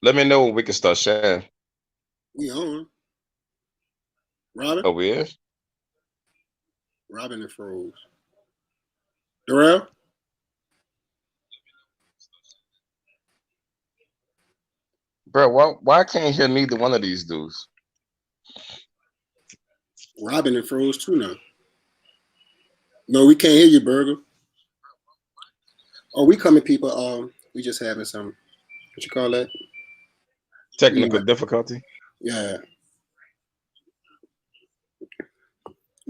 Let me know when we can start sharing. We on. Robin? Oh, we is? Robin and froze. Darrell? Bro, why I can't hear neither one of these dudes? Robin and froze too now. No, we can't hear you, Burger. Oh, we coming, people. We just having some, what you call that? Technical difficulty? Yeah.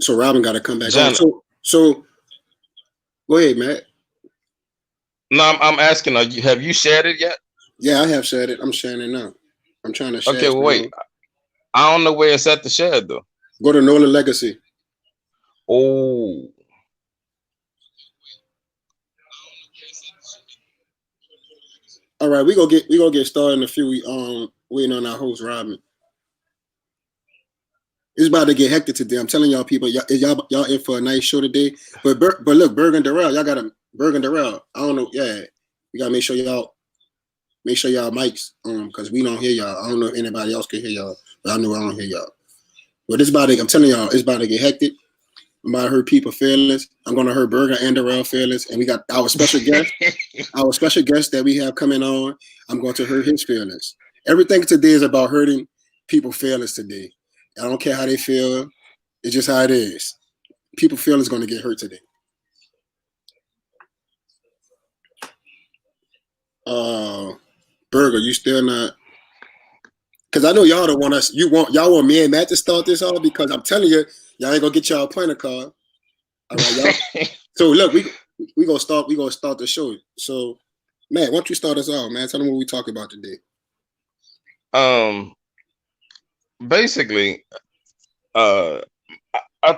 So Robin got to come back John, on. So go ahead, Matt. No, I'm asking, have you shared it yet? Yeah, I have shared it. I'm sharing it now. I'm trying to share. Okay, well, wait. I don't know where it's at to share though. Go to Nola Legacy. Oh. All right, we gonna get started in a few. Waiting on our host Robin. It's about to get hectic today. I'm telling y'all, people, y'all in for a nice show today. But look, Berg and Darrell, y'all got a Berg and Darrell. I don't know. Yeah, we gotta make sure y'all mics because we don't hear y'all. I don't know if anybody else can hear y'all, but I know I don't hear y'all. But I'm telling y'all, it's about to get hectic. I'm about to hurt people feelings. I'm gonna hurt Berger and Darrell feelings, and we got our special guest, that we have coming on. I'm going to hurt his feelings. Everything today is about hurting people feelings today. I don't care how they feel. It's just how it is. People feelings going to get hurt today. Berger, you still not? Because I know y'all don't want us. Y'all want me and Matt to start this off because I'm telling you, y'all ain't gonna get y'all pointer card. All right, y'all. So look, we gonna start the show. So Matt, why don't you start us off, man? Tell them what we talk about today. Basically, I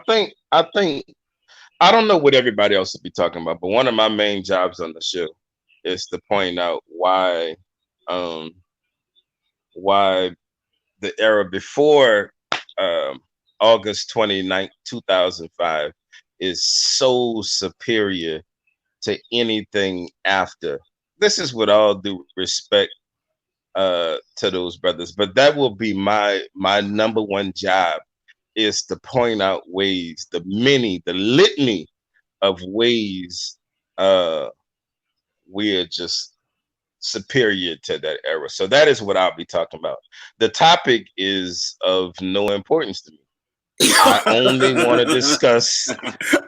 think I don't know what everybody else would be talking about, but one of my main jobs on the show is to point out why the era before August 29th, 2005 is so superior to anything after. This is with all due respect to those brothers, but that will be my number one job, is to point out ways, the litany of ways we are just superior to that era. So that is what I'll be talking about. The topic is of no importance to me. I only want to discuss,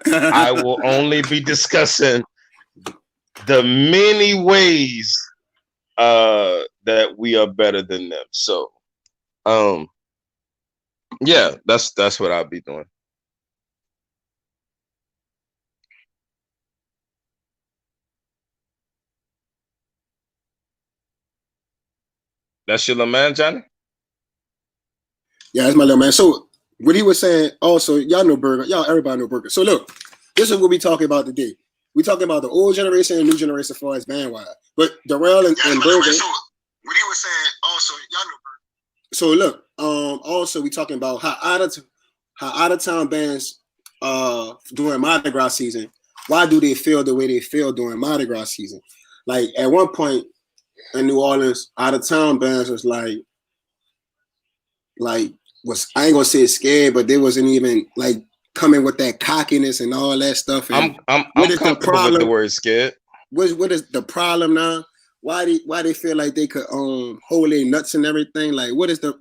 I will only be discussing the many ways that we are better than them. So yeah, that's what I'll be doing. That's your little man, Johnny? Yeah, that's my little man. So what he was saying also, y'all know Burger. Y'all, everybody know Burger. So look, this is what we talking about today. We talking about the old generation and new generation as far as bandwise. But Darrell and Burger. So what he was saying also, y'all know Burger. So look, also we talking about how out of town bands during Mardi Gras season, why do they feel the way they feel during Mardi Gras season? Like at one point in New Orleans, out of town bands was like was, I ain't gonna say scared, but they wasn't even like coming with that cockiness and all that stuff. And I'm comfortable with the word scared. What is the problem now? Why they feel like they could hold their nuts and everything? Like what is the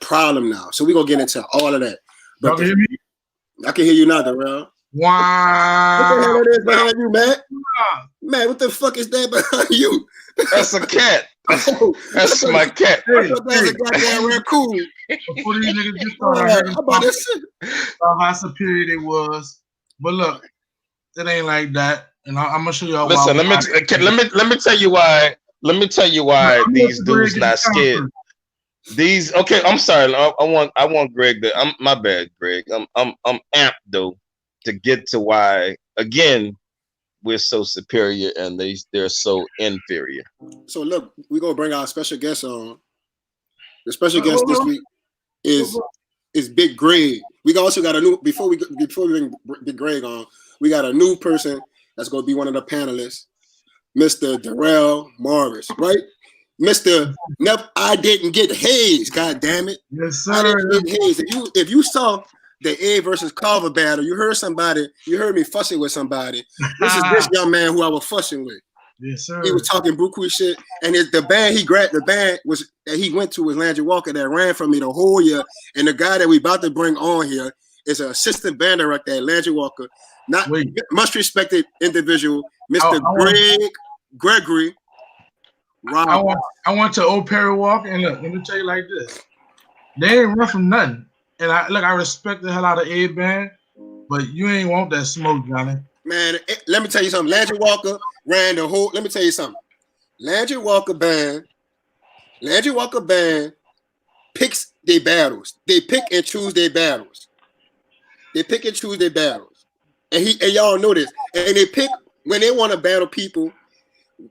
problem now? So we're gonna get into all of that. But y'all can hear me? I can hear you now, Darrell. Wow. What the hell is behind you, Matt? Man, what the fuck is that behind you? That's a cat. That's my cat. That's a goddamn raccoon. Before these niggas get started, I heard about how superior they was. But look, it ain't like that. And I'm gonna show y'all. Listen, let me tell you why. Let me tell you why these dudes not scared. These okay. I'm sorry. I want Greg to. My bad, Greg. I'm amped though to get to why again we're so superior and they're so inferior. So look, we're gonna bring our special guest on. The special guest this week is Big Greg. We also got a new before we bring Big Greg on. We got a new person that's gonna be one of the panelists. Mr. Darrell Morris, right? Mr. Neff, I didn't get Hayes, god damn it. Yes, sir. I didn't get Hayes. If you saw the A versus Carver battle, you heard me fussing with somebody. This is this young man who I was fussing with. Yes, sir. He was talking buku shit, and the band that he went to was Landry Walker that ran for me the whole year. And the guy that we about to bring on here is an assistant band director at Landry Walker, not much respected individual, Mr. Gregory. I went to Old Perry Walk, and look, let me tell you like this: they ain't run from nothing. And I respect the hell out of A band, but you ain't want that smoke, Johnny. Man, let me tell you something. Landry Walker ran the whole. Let me tell you something. Landry Walker band picks their battles. They pick and choose their battles. And y'all know this. And they pick when they want to battle people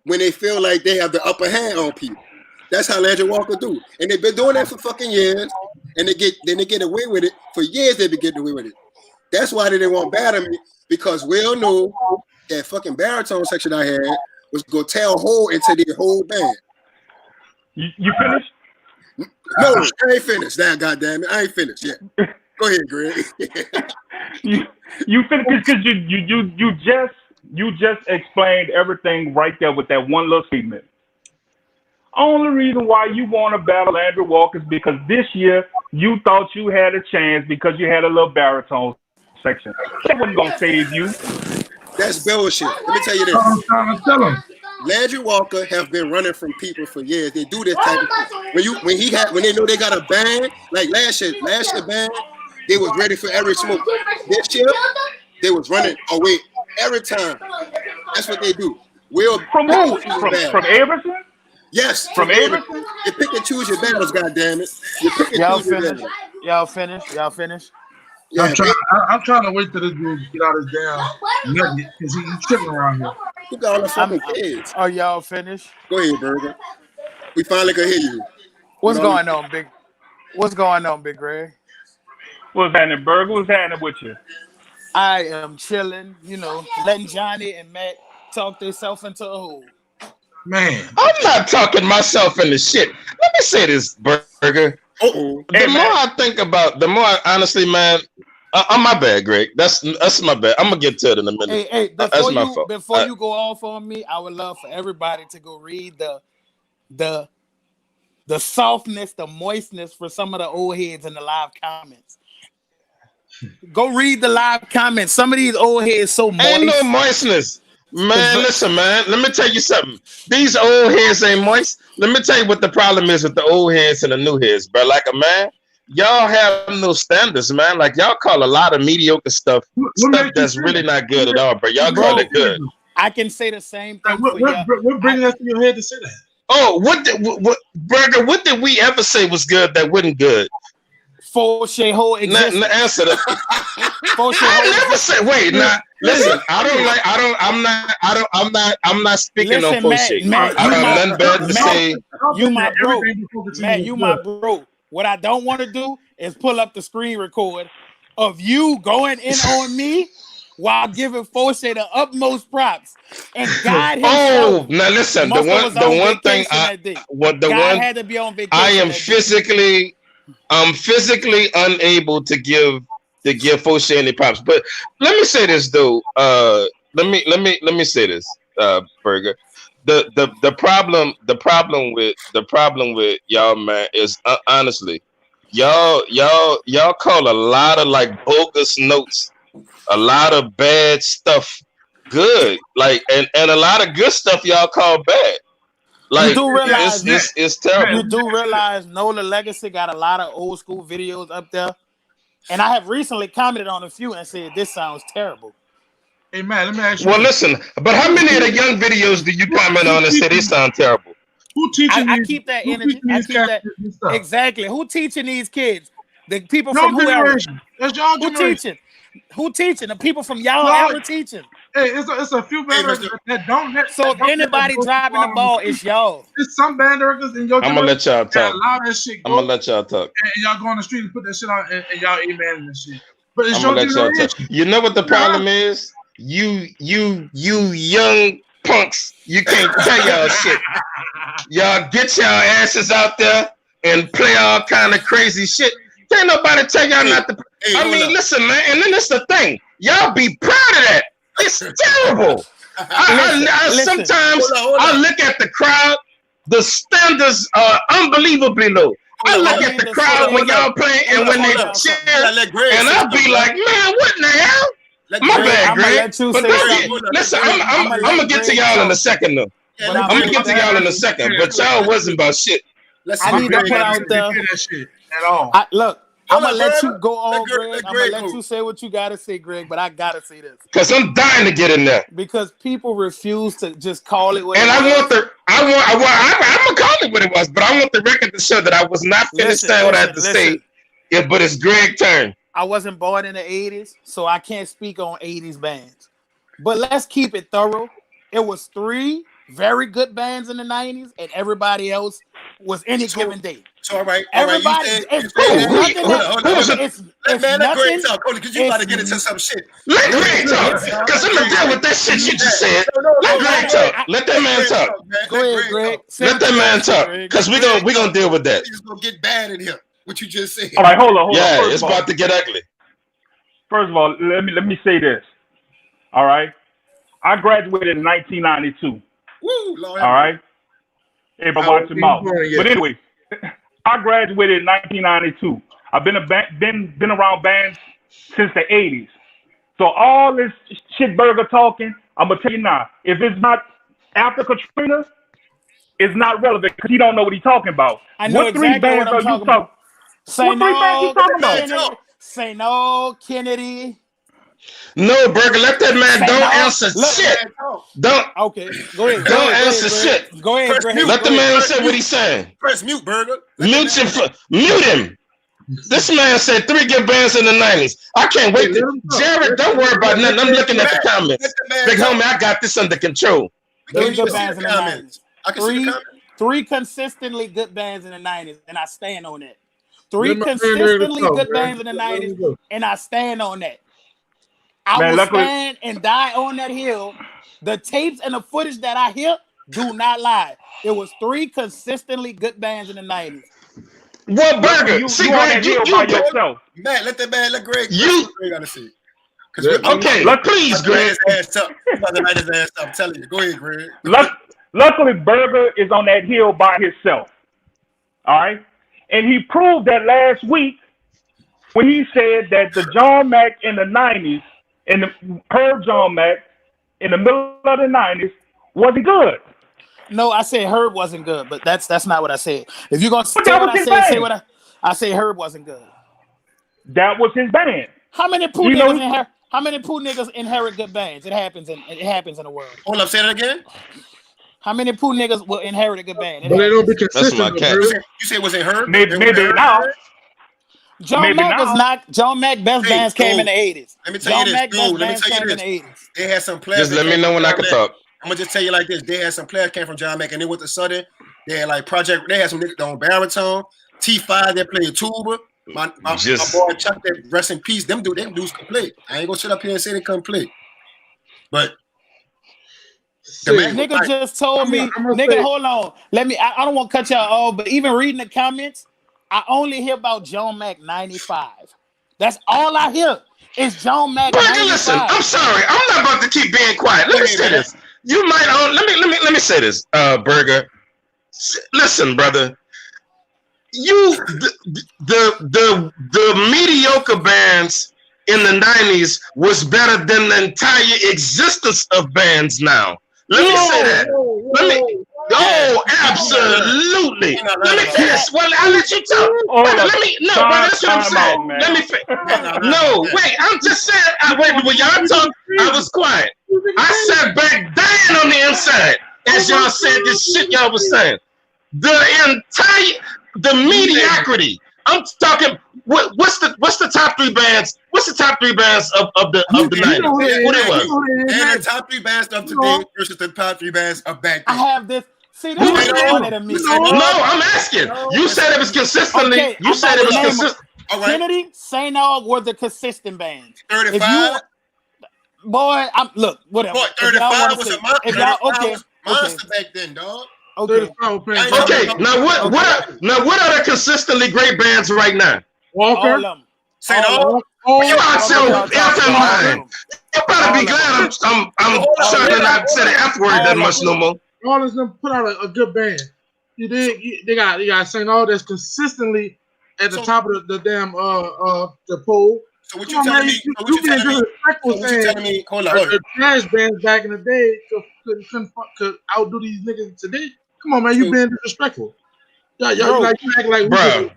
when they feel like they have the upper hand on people. That's how Landry Walker do. And they've been doing that for fucking years. And they get away with it. For years they've been getting away with it. That's why they didn't want to battle me, because we all knew that fucking baritone section I had was gonna tear a hole into the whole band. You finished? No, I ain't finished. Now, goddamn it, I ain't finished yet. Go ahead, Greg. you finished because you just explained everything right there with that one little statement. Only reason why you want to battle Andrew Walker is because this year you thought you had a chance because you had a little baritone section. That wasn't gonna save you. That's bullshit. Let me tell you this. Tell him. Landry Walker have been running from people for years. They do this type of thing. When they know they got a band, like last year band, they was ready for every smoke. This year, they was running away every time. That's what they do. From who? From Everson? Yes. From Everson? You pick and choose your battles, goddammit. You pick and choose your battles. Y'all finish? Yeah, I'm trying to wait till this dude get out his damn nugget because he's tripping around here. You got all the fucking kids. Are y'all finished? Go ahead, Burger. We finally can hear you. What's going on, Big Greg? What's happening, Burger? What's happening with you? I am chilling, letting Johnny and Matt talk themselves into a hole. Man, I'm not talking myself into shit. Let me say this, Burger. The more I honestly, man, I'm my bad, Greg. That's my bad. I'm gonna get to it in a minute. Hey, that's my fault. Before you go off on me, I would love for everybody to go read the softness, the moistness for some of the old heads in the live comments. Go read the live comments. Some of these old heads so moist. Ain't no moistness. Man, listen, man. Let me tell you something. These old heads ain't moist. Let me tell you what the problem is with the old heads and the new heads, bro. Like a man, y'all have no standards, man. Like y'all call a lot of mediocre stuff that's really not good at all, bro. Y'all call it good. I can say the same thing. What bringing us to your head to say that? Oh, Burger? What did we ever say was good that wasn't good? Fauché whole existence. Answer that. I never said. Wait, now listen. I'm not speaking on Fauché. I have nothing bad to say. You my bro, Matt. You my bro. What I don't want to do is pull up the screen record of you going in on me while giving Fauché the utmost props and God himself. Oh, now listen. The one thing God had to be on vacation. I'm physically unable to give Fauché any props. But let me say this though. Let me say this, Burger. The problem with y'all, man, is honestly, y'all call a lot of like bogus notes, a lot of bad stuff good, like and a lot of good stuff y'all call bad. Like, you do realize it's terrible. You do realize Nola Legacy got a lot of old school videos up there, and I have recently commented on a few and said this sounds terrible. Hey man, let me ask you. Well, listen, but how many of the young videos do you comment on and say they sound terrible? Who teaching? I keep that energy. I keep that exactly. Who teaching these kids? The people Your from whoever. That's y'all Who teaching? Who teaching? The people from y'all era teaching. Hey, it's a few band directors that don't. So if anybody dropping the ball, it's y'all. It's some band directors in your. I'm gonna let y'all talk. Allow that shit go, I'm gonna let y'all talk. And y'all go on the street and put that shit on, and y'all amen and shit. But it's I'm gonna let y'all talk. You know what the problem is? You young punks. You can't tell y'all shit. Y'all get y'all asses out there and play all kind of crazy shit. Can't nobody tell y'all not to. I mean, listen, man. And then that's the thing. Y'all be proud of that. It's terrible. Sometimes I look at the crowd. The standards are unbelievably low. I look at the crowd when y'all play and when they cheer, and I be like, man, what in the hell? My bad, Greg. But listen, I'm gonna get to y'all in a second, though. I'm gonna get to y'all in a second, but y'all wasn't about shit. I need to put out the shit at all. Look. I'm gonna let you go on, Greg. I'm gonna let you say what you gotta say, Greg. But I gotta say this because I'm dying to get in there. Because people refuse to just call it what and it I'm was. gonna call it what it was, but I want the record to show that I was not finished saying what I had to say. Yeah, but it's Greg's turn. I wasn't born in the 80s, so I can't speak on 80s bands. But let's keep it thorough. It was 3 very good bands in the 90s, and everybody else was any given day. So all right, everybody. It's nothing. Let Greg talk, because you about to get into some shit. Let Greg talk, because I'm gonna deal with that shit you just said. Let Greg talk. Let that man talk. Go ahead, Greg. Let that man talk, because we gonna deal with that. It's gonna get bad in here. What you just said. All right, hold on. Yeah, it's about to get ugly. First of all, let me say this. All right, I graduated in 1992. Woo, Lord. All right. Everybody watch your mouth. But anyway, I graduated in 1992. I've been around bands since the 80s. So all this shit burger talking, I'm gonna tell you now. If it's not after Katrina, it's not relevant because he don't know what he's talking about. I know what exactly 3 bands what I'm talking about. Say no, Say no, Kennedy. No, Burger, let that man answer shit. Don't. Okay, go ahead. Don't answer shit. Go ahead, Greg. Let the man say what he's saying. Press mute, Burger. Mute him. This man said 3 good bands in the 90s. I can't wait. Jared, don't worry about nothing. I'm looking at the comments. Big homie, I got this under control. 3 good bands in the 90s. I can see the comments. 3 consistently good bands in the 90s, and I stand on that. 3 consistently good bands in the 90s, and I stand on that. I will stand and die on that hill. The tapes and the footage that I hear do not lie. It was 3 consistently good bands in the 90s. What, Burger? See, Greg, you by yourself. Man, let Greg. Greg gotta see. Okay, please, Greg. His ass up. I'm telling you. Go ahead, Greg. Luckily, Burger is on that hill by himself. All right? And he proved that last week when he said that the John Mack in the 90s and Herb John Mack in the middle of the 90s wasn't good. No, I said Herb wasn't good, but that's not what I said. If you're gonna say what I said, say what I say. Herb wasn't good. That was his band. How many poo niggas inherit good bands? It happens in the world. Hold up, say that again. How many poo niggas will inherit a good band? But they don't be consistent. That's my cat. You say was it Herb? Maybe now. John Mack best bands came in the 80s. Let me tell you this. They had some players. Just let me know when I can talk. I'm gonna just tell you like this. They had some players came from John Mack, and then with the Southern, they had like Project. They had some niggas on baritone. T5, they played tuba. My boy Chuck, that rest in peace. Them dudes can play. I ain't gonna sit up here and say they couldn't play. But the nigga just told me, nigga, hold on. I don't want to cut y'all off, but even reading the comments, I only hear about John Mack 95. That's all I hear is John Mack 95. Listen, I'm sorry. I'm not about to keep being quiet. Let me say this. You might own. Let me say this, Burger. Listen, brother. The mediocre bands in the 90s was better than the entire existence of bands now. Let me say that. Absolutely. Let me finish. Well, I'll let you talk. That's what I'm saying. Let me finish. No, wait. I'm just saying. When y'all talk, I was quiet. I sat back dying on the inside as y'all said this shit y'all was saying. The mediocrity. I'm talking. What's the top 3 bands? What's the top 3 bands of the 90s? What it was? And the top 3 bands of today versus the top 3 bands of back then. I have this. See, this is funny to me. No, I'm asking. You said it was consistently. Okay, you said it was consistent. All right. Kennedy, St. Aug were the consistent bands. 35. Boy, look, whatever. Boy, 35 was a monster. Monster okay. back then, dog. Okay. Okay. Now what are the consistently great bands right now? Walker. All of them. St. Aug. You out so effing lying. You better be glad I'm trying to not say the F word that much no more. All of them put out a good band. They got St. Aug that's consistently at the top of the damn the poll. So what you telling me? Hold on. The trash bands back in the day could outdo these niggas today. Come on, man, you being disrespectful. Y'all like you act like bro.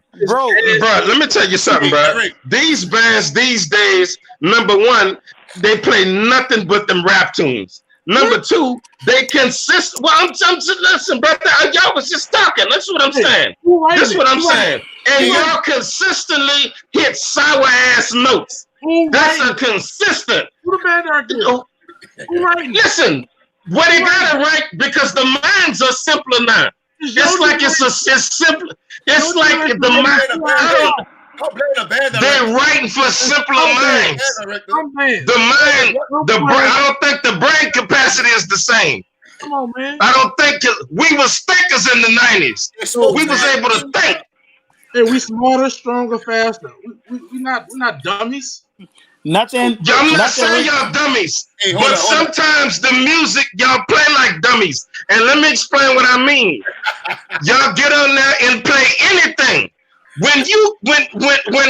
Let me tell you something, bro. These bands these days, number one, they play nothing but them rap tunes. Number two, they consist. Well, I'm just listen, brother. Y'all was just talking. That's what I'm saying. This is what I'm saying. And y'all consistently hit sour ass notes. That's a consistent. Listen, what he got it right because the minds are simpler now. It's like it's simple. It's like the mind. They're writing for simpler minds. The mind, I don't think the brain capacity is the same. Come on, man. I don't think we was thinkers in the 90s. We was able to think. Hey, we smarter, stronger, faster. We're not dummies. Nothing. I'm not saying y'all dummies, but sometimes the music y'all play like dummies. And let me explain what I mean. Y'all get on there and play anything. When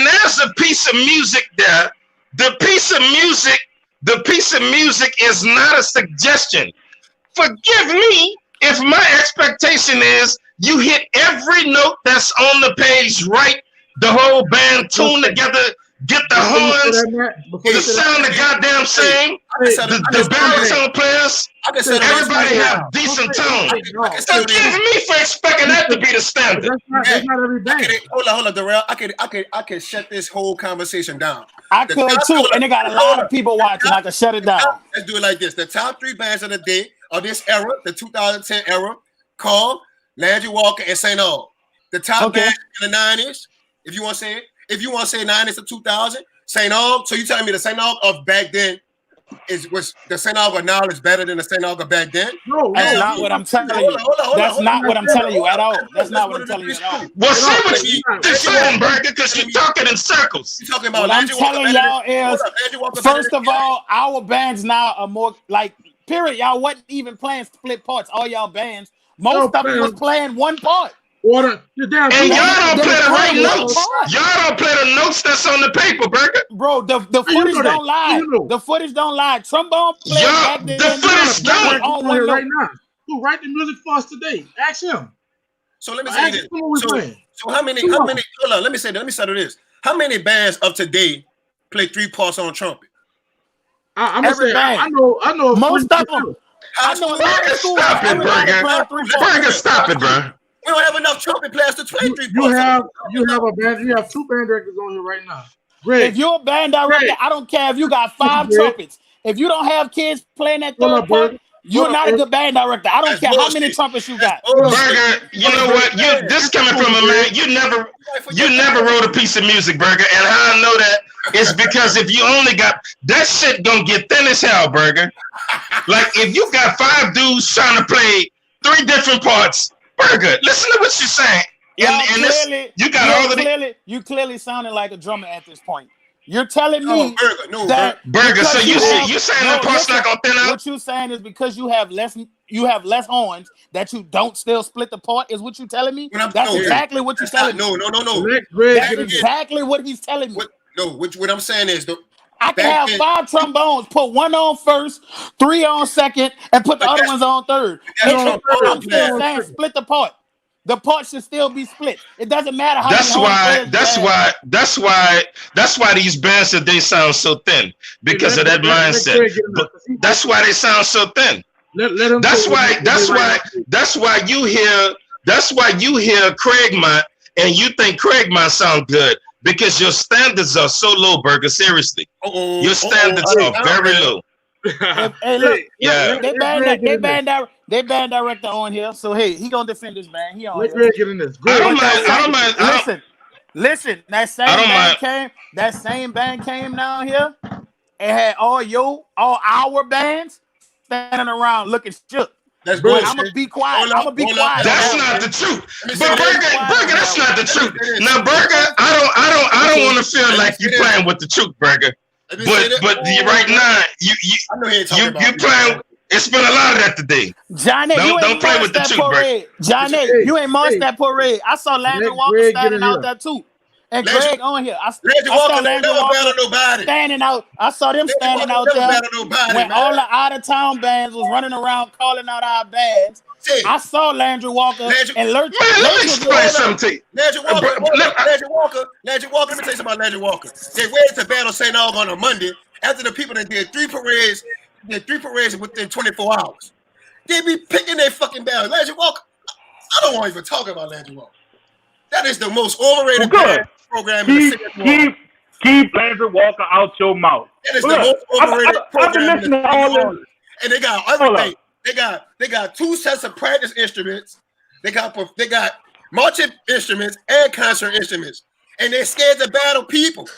there's a piece of music there, the piece of music is not a suggestion. Forgive me if my expectation is you hit every note that's on the page right, the whole band tune together, get the horns, the sound the goddamn same, the baritone players, everybody have decent tone. Forgive me for expecting that to be the standard. That's not every band. Hold on, Darrell. I can shut this whole conversation down. I could too, and they got a lot of people watching. I can shut it down. Let's do it like this. The top 3 bands of the day of this era, the 2010 era, called Landry Walker and St. Aug. The top bands in the 90s, if you want to say it. If you want to say 90s to 2000, St. Aug. So you telling me the St. Aug of back then was the St. Aug of now is better than the St. Aug of back then? No, that's not what I'm telling you. That's not what I'm telling you at all. That's not what I'm telling you at all. Well, see what you're saying, Burger, because you're talking in circles. You're talking about what I'm telling y'all is, first of all, our bands now are more like, period. Y'all wasn't even playing split parts. All y'all bands, most of them was playing one part. And y'all don't play the right notes. Y'all don't play the notes that's on the paper, Burger. Bro, the footage don't lie. The footage don't lie. Trombone player back then. The footage don't. Right now. Who write the music for us today? Ask him. So let me say this. So how many? Hold on. Let me say that. Let me settle this. How many bands of today play 3 parts on trumpet? I'm gonna say I know most of them. I know a lot of schools. Stop it, Burger. Stop it, bro. We don't have enough trumpet players to play 3 parts. You have a band. You have 2 band directors on here right now. Greg, if you're a band director, I don't care if you got 5 trumpets. If you don't have kids playing that third part, you're not a good band director. I don't care how many trumpets you got. Burger, you know what? This coming from a man. You never wrote a piece of music, Burger. And how I know that is because if you only got that shit gonna get thin as hell, Burger. Like if you got 5 dudes trying to play 3 different parts, Burger, listen to what you're saying. You clearly sounded like a drummer at this point. You're telling me that Burger. So you saying that part's not gonna thin out? What you saying is because you have less horns that you don't still split the part. Is what you telling me? That's exactly what you're telling me. No. That's exactly what he's telling me. What I'm saying is I can have 5 trombones, put 1 on first, 3 on second, and put the other ones on third. I'm still saying split the part. The part should still be split. It doesn't matter how. That's why these bands today sound so thin because of that mindset. That's why they sound so thin. That's why you hear Craigmont and you think Craigmont sound good. Because your standards are so low, Burger. Seriously, your standards are very low. Hey, look, they band director on here, so hey, he gonna defend this man. He on here. Greg get in this. Listen. That same band came down here. and had all our bands standing around looking shook. That's But bullshit. I'm gonna be quiet. I'm gonna be Hold up. quiet. That's on not that. the truth. Let me But say Burger, that's not the truth. this. Now, Burger, I don't want to feel like you playing with the truth, Burger. Let me say this. But right now, I know he ain't talking about you playing. It's been a lot of that today. Johnny, you ain't play with the that truth, parade. Johnny, you ain't marched that parade. I saw Landry Walker Greg standing get in out there too. And Landry- Greg on here. I Landry saw Walker Landry never Walker battled nobody. standing out. I saw them standing out Never there battled nobody, when man. all the out of town bands was running around calling out our bands. See, I saw Landry Walker and Lurch. Man, let me explain something to you. Landry Walker, let me tell you something about Landry Walker. They waited to battle St. Aug on a Monday after the people that did three parades within 24 hours. They be picking their fucking battle. Landry Walker, I don't want to even talk about Landry Walker. That is the most overrated program in the city of New Orleans. Keep Landry Walker out your mouth. That is the most overrated program in the city of New Orleans. And they got everything. They got 2 sets of practice instruments. They got marching instruments and concert instruments. And they're scared to battle people.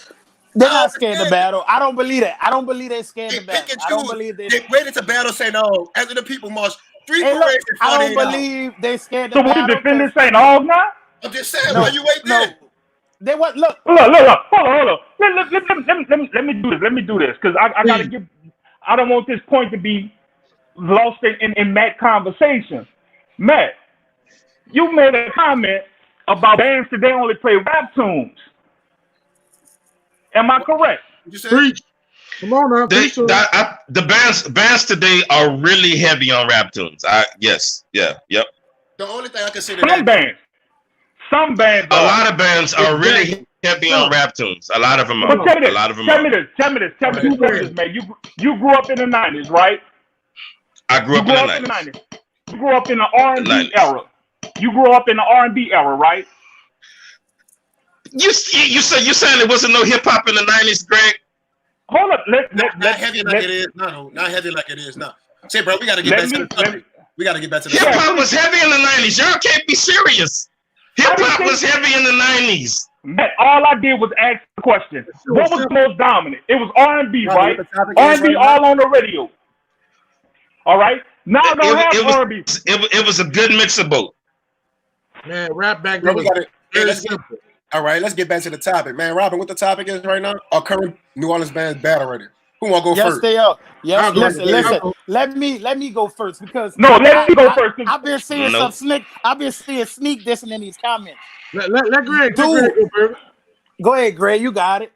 They're not scared to battle. I don't believe that. I don't believe they're scared to battle. I don't believe they waited to battle St. Aug after the people marched 3 Hey, parades in I 48 don't hours. believe they're scared to So battle. what you defending St. Aug now? I'm just saying, why you wait there? They what? Look. Hold on. Let me do this because I gotta give. I don't want this point to be lost in Matt conversation. Matt, you made a comment about bands today only play rap tunes. Am I correct? You said? Preach. Come on now. The bands today are really heavy on rap tunes. Yep. The only thing I can say to Some bands. A lot of bands are really heavy on rap tunes. A lot of them are. But tell me this. A lot of them Tell are. me this, man. You grew up in the 90s, right? I grew up in the 90s. You grew up in the R&B era. You grew up in the R&B era, right? You saying there wasn't no hip hop in the 90s, Greg? Hold up. Not heavy like it is now. Not heavy like it is now. Say, bro, we got to get back to the subject. We got to get back to the subject. Hip hop was heavy in the 90s. Y'all can't be serious. Hip hop was heavy in the 90s. Matt, all I did was ask the question. What was the most dominant? It was R&B, right? R&B all on the radio. All right? Now I don't have R&B. It was a good mix of both. Man, rap back then was very simple. All right, let's get back to the topic. Man, Robin, what the topic is right now? Our current New Orleans band's battle ready. Who want to go first? Yes, they are. Yes, listen. Let me go first because let me go first. I've been seeing some sneak. I've been seeing sneak dissing in these comments. Let Greg. Go ahead, Greg. You got it.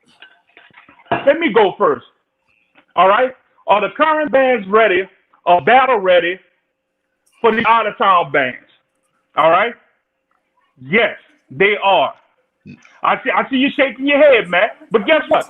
Let me go first. All right. Are the current bands ready or battle ready for the out of town bands? All right. Yes, they are. I see you shaking your head, Matt. But guess what?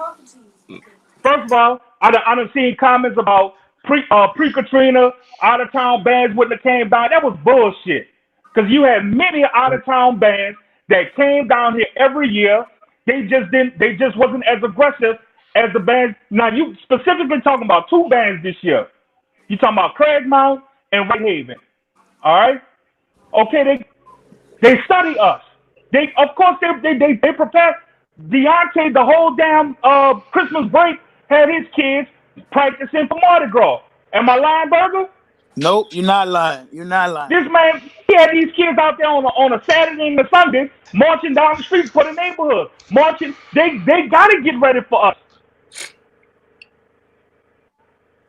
First of all, I done seen comments about pre-Katrina out-of-town bands wouldn't have came down. That was bullshit. Because you had many out-of-town bands that came down here every year. They just wasn't as aggressive as the bands. Now, you specifically talking about 2 bands this year. You talking about Craigmount and Whitehaven. All right? Okay, they study us. They prepare. Deontay, the whole damn Christmas break, had his kids practicing for Mardi Gras. Am I lying, Burger? Nope, you're not lying. You're not lying. This man, he had these kids out there on a Saturday and a Sunday marching down the streets for the neighborhood. Marching. They got to get ready for us.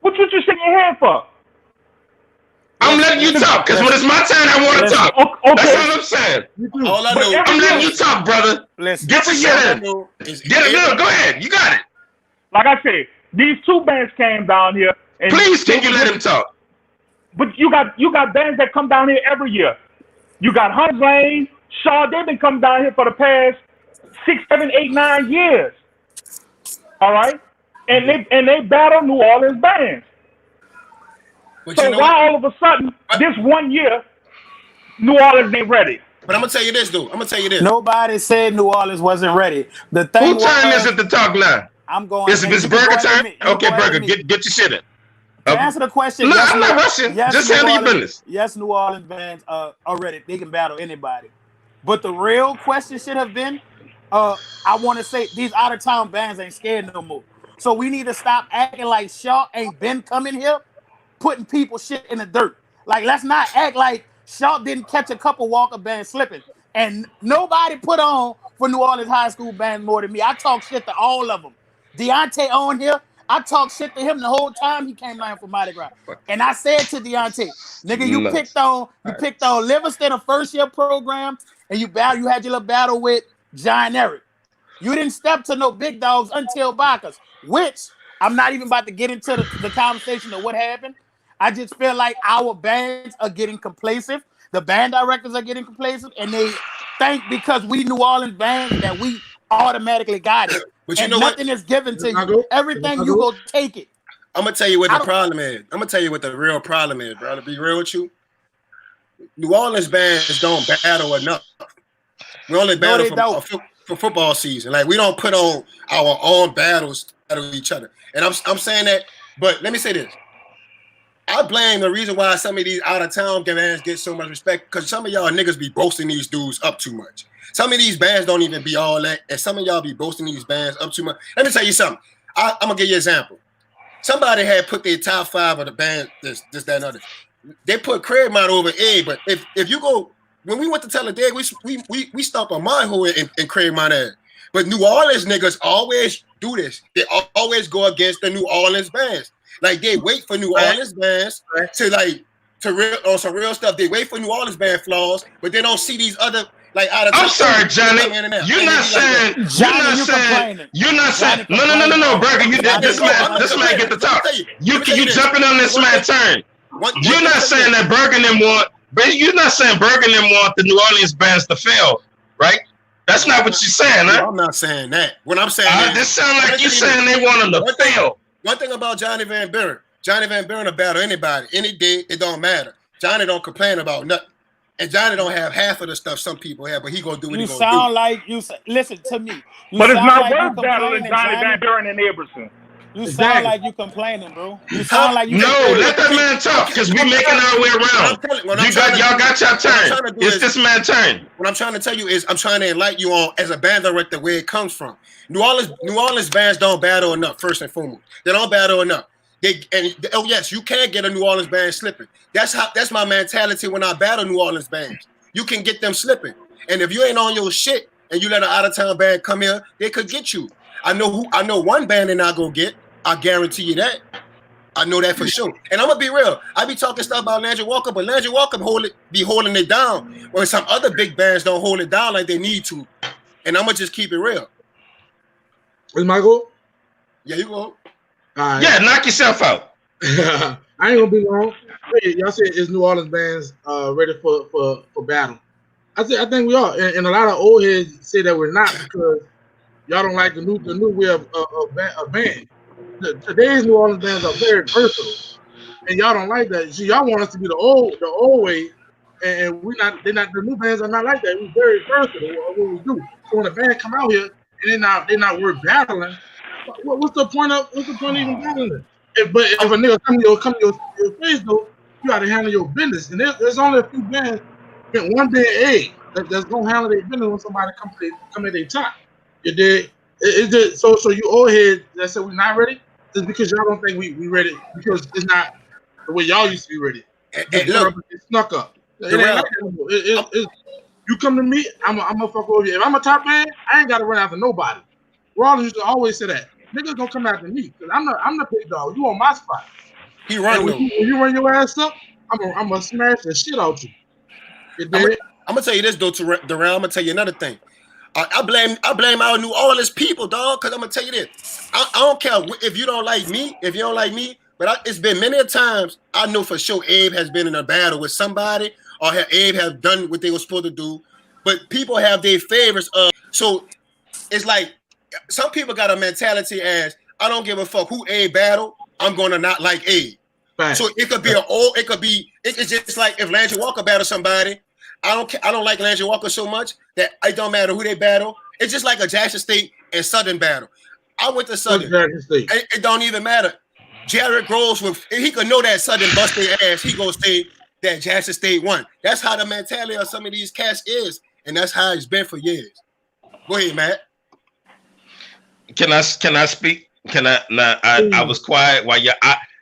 What you shaking your head for? I'm letting you talk, because when it's my turn, I want to talk. Okay. That's all I'm saying. All I know, I'm letting you talk, brother. Listen, Get your shit in. Go ahead. You got it. Like I said, these 2 bands came down here. And please, can you let him talk? But you got bands that come down here every year. You got Hunter's Lane, Shaw. They've been coming down here for the past 6, 7, 8, 9 years. All right, and they battle New Orleans bands. But so why all of a sudden this one year New Orleans ain't ready? But I'm gonna tell you this, dude. Nobody said New Orleans wasn't ready. The thing. Who time is it to talk now? I'm going. It's Burger time. Okay, Burger, get your shit in. To answer the question, no, I'm not rushing. Just handle your business. Yes, New Orleans bands are ready. They can battle anybody. But the real question should have been, I want to say these out of town bands ain't scared no more. So we need to stop acting like Shaw ain't been coming here, putting people shit in the dirt. Like, let's not act like Shaw didn't catch a couple Walker bands slipping. And nobody put on for New Orleans high school band more than me. I talk shit to all of them. Deontay on here, I talked shit to him the whole time he came down from Mardi Gras. And I said to Deontay, nigga, you picked on Livingston, a first-year program, and you had your little battle with John Eric. You didn't step to no big dogs until Bacchus, which I'm not even about to get into the conversation of what happened. I just feel like our bands are getting complacent. The band directors are getting complacent, and they think because we New Orleans bands that we automatically got it. But you and know nothing what? is given to you. Everything you go take it. I'm gonna tell you what the problem is. I'm gonna tell you what the real problem is, bro. To be real with you, New Orleans bands don't battle enough. We only battle for football season. Like, we don't put on our own battles to battle each other. And I'm saying that, but let me say this. I blame the reason why some of these out-of-town bands get so much respect, because some of y'all niggas be boasting these dudes up too much. Some of these bands don't even be all that, and some of y'all be boasting these bands up too much. Let me tell you something. I'm going to give you an example. Somebody had put their top 5 of the band, this, that, and other. They put Craigmont over A, but if you go, when we went to Talladega, we stopped on my hole in Craigmont ass. But New Orleans niggas always do this. They always go against the New Orleans bands. Like, they wait for New Orleans bands to real on some real stuff. They wait for New Orleans band flaws, but they don't see these other like out of. I'm sorry, Johnny. You're not saying. No, Burger. This man get the talk. You jumping on this man's turn. You're not saying that Burger and them want, but you're not saying Burger and them want the New Orleans bands to fail, right? That's not what you're saying, huh? I'm not saying that. What I'm saying is, this sounds like you saying they want them to fail. One thing about Johnny Van Buren will battle anybody, any day, it don't matter. Johnny don't complain about nothing. And Johnny don't have half of the stuff some people have, but he gonna do what he gonna do. You sound like listen to me. But it's not worth battling Johnny Van Buren and Iverson. You sound like you complaining, bro. You sound like you. No, let that man talk, because we making our way around. Y'all got your turn. It's this man's turn. What I'm trying to tell you is, I'm trying to enlighten you on as a band director where it comes from. New Orleans bands don't battle enough. First and foremost, they don't battle enough. Oh yes, you can get a New Orleans band slipping. That's my mentality when I battle New Orleans bands. You can get them slipping, and if you ain't on your shit and you let an out of town band come here, they could get you. I know one band they're not gonna get. I guarantee you that. I know that for sure. And I'm gonna be real. I be talking stuff about Landry Walker, but Landry Walker be holding it down when some other big bands don't hold it down like they need to. And I'm gonna just keep it real. Is my goal? Yeah, you go. Right. Yeah, knock yourself out. I ain't gonna be long. Hey, y'all said is New Orleans bands ready for battle? I think we are, and a lot of old heads say that we're not because y'all don't like the new way of band. Today's New Orleans bands are very versatile, and y'all don't like that. See, y'all want us to be the old way, and we're not. They're not. The new bands are not like that. We're very versatile at what we do. So when a band come out here and they're not worth battling, what's the point of even battling it? But if a nigga come to your face though, you gotta handle your business. And there's only a few bands, one band A that's gonna handle their business when somebody come at their top. You did. It's just so you old heads that said we're not ready. It's because y'all don't think we ready because it's not the way y'all used to be ready. And look, it snuck up. It ain't like that. You come to me, I'm gonna fuck over you. If I'm a top man, I ain't gotta run after nobody. Rawlins used to always say that. Niggas don't come after me because I'm the big dog. You on my spot. He running. When you run your ass up, I'm gonna smash the shit out you. I'm gonna tell you this though, Darrell. I'm gonna tell you another thing. I blame our New Orleans people, dog. Because I'm gonna tell you this. I don't care if you don't like me. But it's been many a times I know for sure Abe has been in a battle with somebody, or Abe has done what they were supposed to do. But people have their favorites. So it's like some people got a mentality as I don't give a fuck who Abe battle. I'm gonna not like Abe. Right. So it could be it's just like if Landry Walker battle somebody. I don't like Landry Walker so much that it don't matter who they battle. It's just like a Jackson State and Southern battle. I went to Southern. It don't even matter. Jared Groves, he could know that Southern bust their ass. He gonna say that Jackson State won. That's how the mentality of some of these cats is, and that's how it's been for years. Go ahead, Matt. Can I speak? Can I? Nah, I was quiet while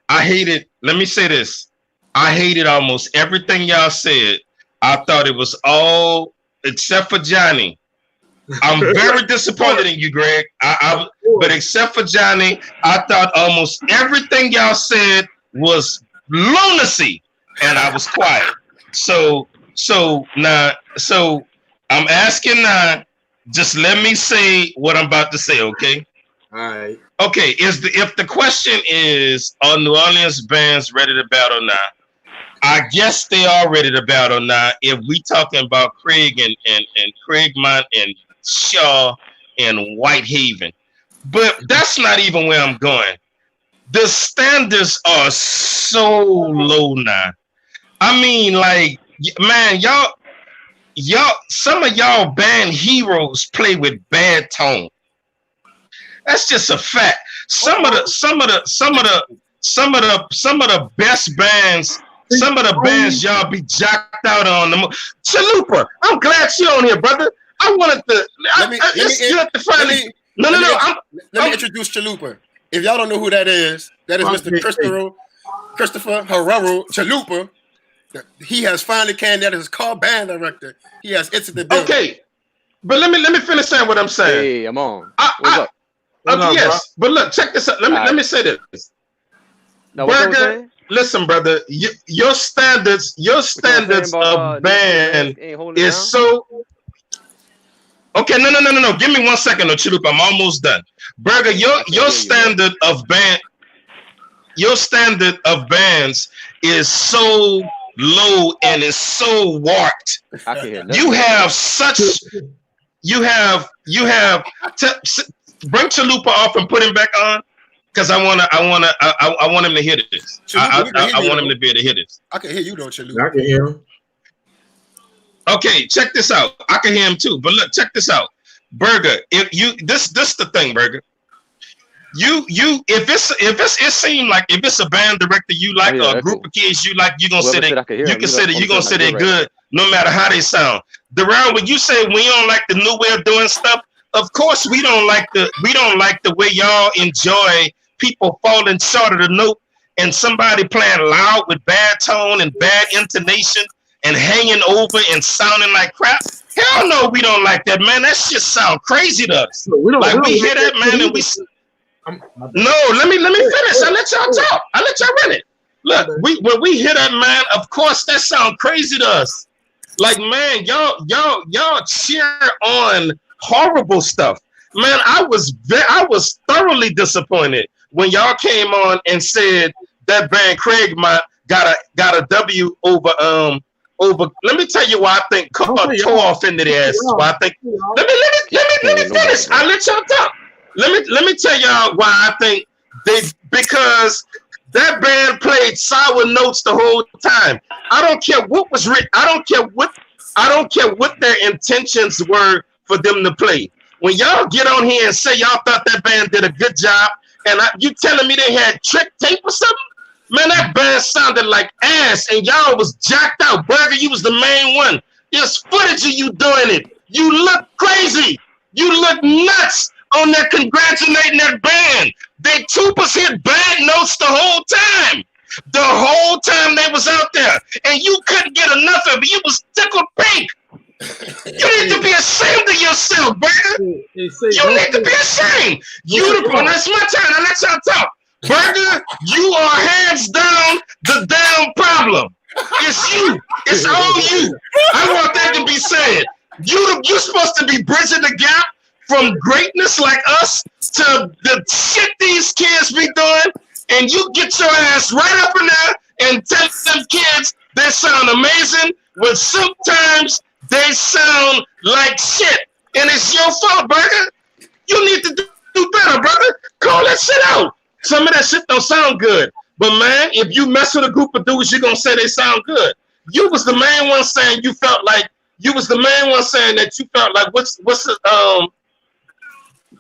I hated. Let me say this. I hated almost everything y'all said. I thought it was all except for Johnny. I'm very disappointed in you, Greg. But except for Johnny, I thought almost everything y'all said was lunacy, and I was quiet. So I'm asking now. Just let me say what I'm about to say, okay? All right. Okay. If the question is, are New Orleans bands ready to battle now? I guess they are ready to battle now. If we talking about Craig and Craigmont and Shaw and Whitehaven, but that's not even where I'm going. The standards are so low now. I mean, like, man, y'all, some of y'all band heroes play with bad tone. That's just a fact. Some of the best bands. Some of the bands y'all be jacked out on them. Chalupa, I'm glad you're on here, brother. I wanted to. Let me introduce Chalupa. If y'all don't know who that is Mr. Christopher Herrero Chalupa. He has finally candidated as call band director. He has entered the building. Okay, but let me finish saying what I'm saying. Hey, I'm on. What's up? Yes, but look, check this out. Let me say this. No, Burger, listen, brother. Your standards of band is so. Okay, no. Give me 1 second, Chilupa. I'm almost done. Burger, your standard of bands is so low and is so warped. I can hear You have bring Chalupa off and put him back on, because I want him to hear this. I want him to be able to hear this. I can hear you though, Chalupa. I can hear him. Okay, check this out. I can hear him too, but look, check this out. Burger, this the thing, Burger. If it's a band director you like, or a group of kids you like, you're gonna say they're good no matter how they sound. De'Rell, when you say we don't like the new way of doing stuff, of course we don't like the way y'all enjoy people falling short of the note and somebody playing loud with bad tone and bad intonation and hanging over and sounding like crap. Hell no, we don't like that, man. That shit sound crazy to us. We hear that, man, and we. No, let me finish. I let y'all talk. I let y'all run it. Look, when we hear that, man, of course that sound crazy to us. Like, man, y'all cheer on horrible stuff. Man, I was thoroughly disappointed when y'all came on and said that band Craigmont got a W over. Let me tell you why I think tore off into the ass. Why I think. Let me finish. I let y'all talk. Let me tell y'all why I think because that band played sour notes the whole time. I don't care what was written. I don't care what their intentions were for them to play. When y'all get on here and say y'all thought that band did a good job, and you telling me they had trick tape or something? Man, that band sounded like ass, and y'all was jacked out. Burger, you was the main one. There's footage of you doing it. You look crazy. You look nuts on there congratulating that band. They tubers hit bad notes the whole time. The whole time they was out there. And you couldn't get enough of it. You was tickled pink. You need to be ashamed of yourself, Burger. You need to be ashamed. That's my turn. I let y'all talk. Burger, you are hands down the damn problem. It's you. It's all you. I want that to be said. You're supposed to be bridging the gap from greatness like us to the shit these kids be doing, and you get your ass right up in there and tell them kids they sound amazing, but sometimes they sound like shit. And it's your fault, Burger. You need to do better, brother. Call that shit out. Some of that shit don't sound good. But man, if you mess with a group of dudes, you're gonna say they sound good. You was the main one saying you felt like that you felt like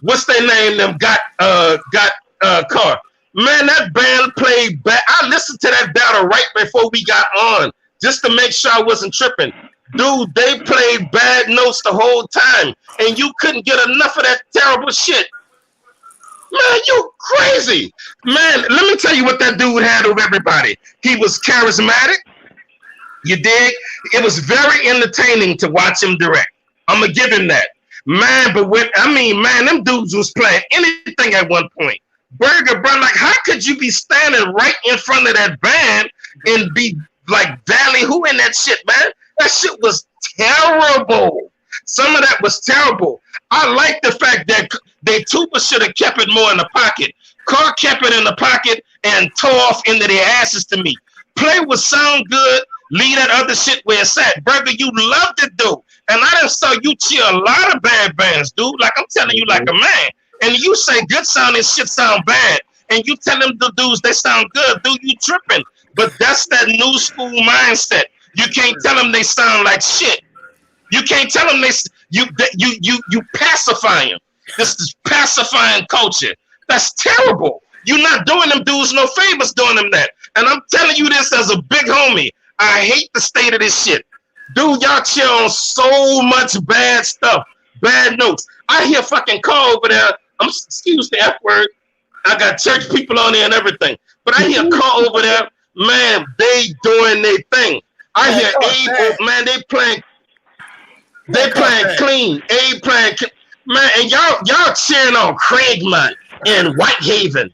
what's their name? Them got car. Man, that band played bad. I listened to that battle right before we got on, just to make sure I wasn't tripping. Dude, they played bad notes the whole time, and you couldn't get enough of that terrible shit. Man, you crazy. Man, let me tell you what that dude had over everybody. He was charismatic. You dig? It was very entertaining to watch him direct. I'm going to give him that. Man, but man, them dudes was playing anything at one point. Burger, bro, like, how could you be standing right in front of that band and be like, Valley, who in that shit, man? That shit was terrible. Some of that was terrible. I like the fact that they tuba should have kept it more in the pocket. Carr kept it in the pocket and tore off into their asses to me. Play would sound good. Leave that other shit where it's at. Burger, you loved it, dude. And I done saw you cheer a lot of bad bands, dude. Like, I'm telling you like a man. And you say good sounding shit sound bad. And you tell them the dudes they sound good, dude, you tripping. But that's that new school mindset. You can't tell them they sound like shit. You can't tell them you pacify them. This is pacifying culture. That's terrible. You're not doing them dudes no favors doing them that. And I'm telling you this as a big homie. I hate the state of this shit. Dude, y'all chill on so much bad stuff. Bad notes. I hear fucking Carl over there. Excuse the F word. I got church people on there and everything. But I hear Carl over there. Man, they doing their thing. I hear Abe, man, they playing clean. Abe playing man, and y'all cheering on Craigmont and Whitehaven.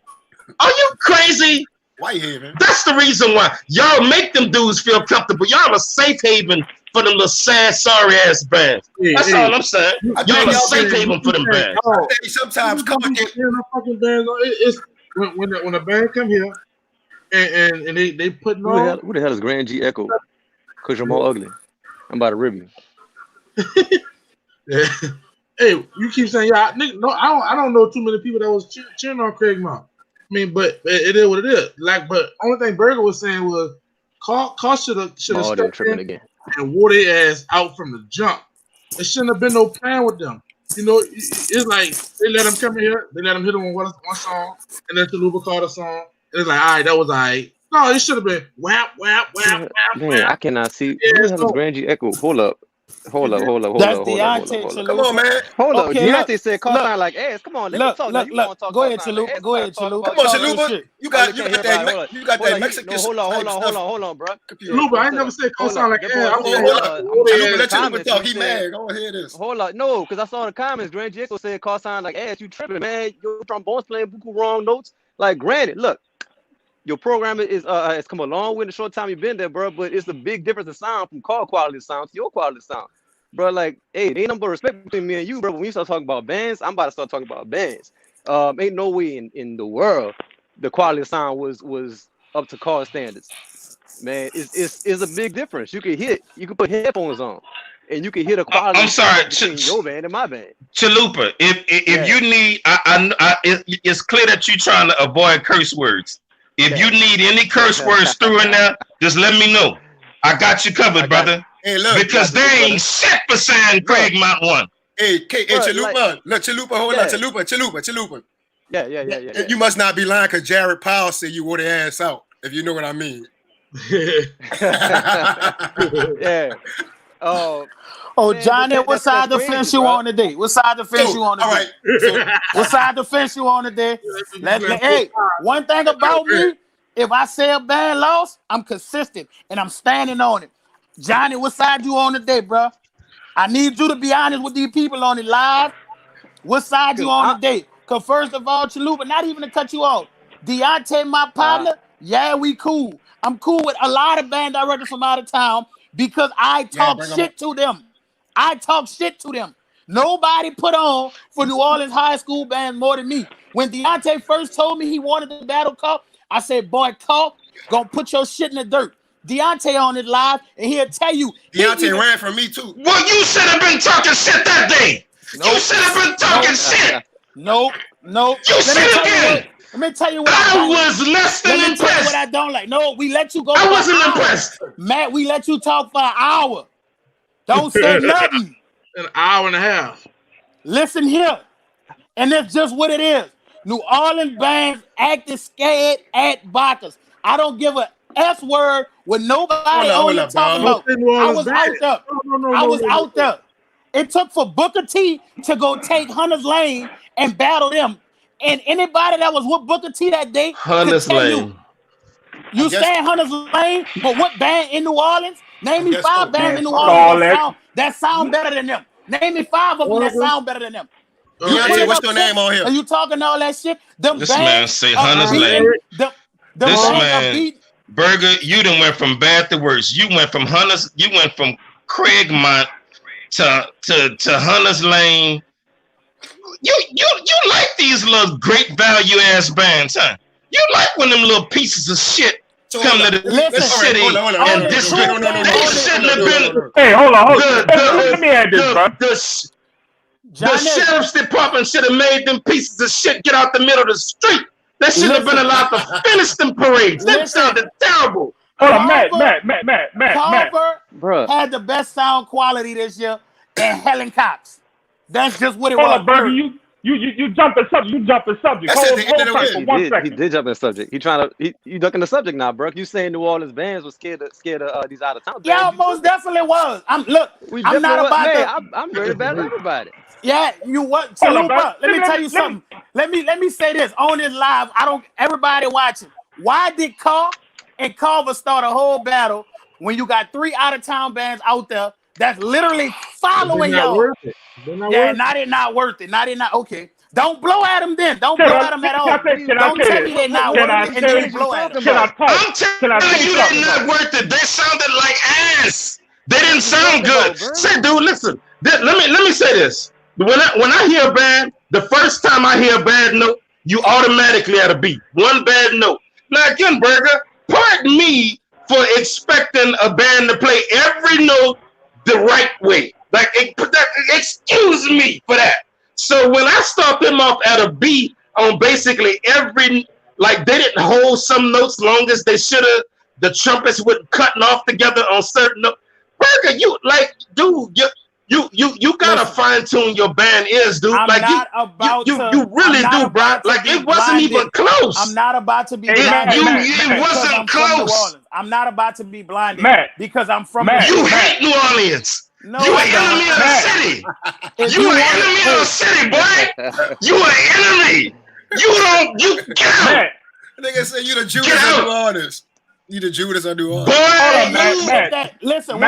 Are you crazy? Whitehaven. That's the reason why y'all make them dudes feel comfortable. Y'all a safe haven for them little sad, sorry ass bands. That's all I'm saying. Y'all a safe haven for them bands. Sometimes it's when a band come here and they putting on. Who the hell is Grand G Echo? Cause you're more ugly. I'm about to rip you. Yeah. Hey, you keep saying I don't know too many people that was cheering on Craigmont. I mean, but it is what it is. Like, but only thing Burger was saying was, Carl should have stepped in again and wore their ass out from the jump. There shouldn't have been no plan with them. You know, it's like they let them come in here, they let them hit them with one song, and then Chalupa called a song, and it's like, all right, that was all right. No, it should have been whap, whap, whap, whap, Man, whap. I cannot see. Who the hell is Grand G Echo? Hold up. Hold up. That's Deontay. Come on, man. Hold up. Okay, Deontay said call sign like ass. Come on, let me talk. Look. Go ahead, Chalupa. Go ahead, Chalupa. Come on, Chalupa. You got that Mexican. Hold on, bro. Chalupa, I ain't never said call sign like ass. Chalupa, let Chalupa talk. He mad. Go ahead. Hold up. No, because I saw in the comments, Grand G Echo said call sign like ass. You tripping, man. Your trombone's playing buku wrong notes. Like, granted, look. Your program has come a long way in the short time you've been there, bro. But it's a big difference in sound from call quality sound to your quality sound, bro. Like, hey, there ain't no respect between me and you, bro. When you start talking about bands, I'm about to start talking about bands. Ain't no way in the world the quality of sound was up to call standards, man. It's a big difference. You can put headphones on, and you can hear the quality. I'm sorry, between your band and my band. Chalupa, if you need, it's clear that you're trying to avoid curse words. If you need any curse words through in there, just let me know. I got you covered, brother. Hey, look, because they ain't shit for saying Craigmont won. Hey, Chalupa, look, Chalupa, hold on, Chalupa. Yeah. You must not be lying because Jared Powell said you wore the ass out, if you know what I mean. Yeah. Oh, Johnny, what side of the fence you on today? What side of the fence you on today? All right. What side of the fence you on today? Hey, one thing about me, if I say a band lost, I'm consistent and I'm standing on it. Johnny, what side you on today, bro? I need you to be honest with these people on it live. What side you on today? Because first of all, Chalupa, not even to cut you off. Deontay, my partner, yeah, we cool. I'm cool with a lot of band directors from out of town because I talk shit to them. I talk shit to them. Nobody put on for New Orleans high school band more than me. When Deontay first told me he wanted the battle call, I said, boy, call, gonna put your shit in the dirt. Deontay on it live, and he'll tell you. Deontay ran from me too. Well, you should have been talking shit that day. Nope. You should have been talking shit. Nope. You should have been. Let me tell you what I was less than impressed. Tell you what I don't like. No, we let you go. I wasn't impressed. Matt, we let you talk for an hour. Don't say nothing. An hour and a half. Listen here. And that's just what it is. New Orleans bands acting scared at Bacchus. I don't give a F word with nobody on there talking about. I was out there. I was out there. It took for Booker T to go take Hunter's Lane and battle them. And anybody that was with Booker T that day Hunter's could tell Lane. you saying Hunter's Lane, but what band in New Orleans? Name me 5 bands in New all Orleans that sound better than them. Name me 5 of them that sound better than them. What's your name on here? Are you talking all that shit? This man say Hunter's Lane. This man, Burger, you done went from bad to worse. You went from Craigmont to Hunter's Lane. You like these little great value ass bands, huh? You like when them little pieces of shit come to the city and this they shouldn't have been. Hey, hold on. Let me add this, bro. The sheriff's department should have made them pieces of shit get out the middle of the street. They should have been allowed to finish them parades. That sounded terrible. Hold on, Matt. Carver had the best sound quality this year, and Helen Cox. That's just what it Hold was. on, Burger. You jumped the subject. You jumped the subject. Hold tight for 1 second. He did jump in the subject. You ducking the subject now, bro. You saying New Orleans bands was scared of these out of town bands? Yeah, most definitely was. I'm not about I'm very bad at everybody. Yeah, you what? So let me tell you something. Let me say this on this live. Everybody watching. Why did Carr and Carver start a whole battle when you got 3 out of town bands out there that's literally following y'all? Not worth it. Okay. Don't blow at them then. Don't blow at them at all. Don't tell me they're not worth it and then you blow at them. I'm telling you they're not worth it. They sounded like ass. They didn't sound good. Say, dude, listen. Let me say this. When I hear a band, the first time I hear a bad note, you automatically at a beat. One bad note. Now again, Burger, pardon me for expecting a band to play every note the right way. Like, excuse me for that. So when I start them off at a beat on basically every, like they didn't hold some notes long as they should have. The trumpets were cutting off together on certain notes. Burger, you like, dude, you gotta fine tune your band ears, dude. I'm like you really do, bro. Like it wasn't even close. I'm not about to be blinded. It wasn't close. I'm not about to be blinded because I'm from. You hate New Orleans. No, you an enemy of the city. You an enemy of the city, boy. You an enemy. You get out. Nigga say you the Judas of New Orleans. You the Judas of New Orleans. Listen,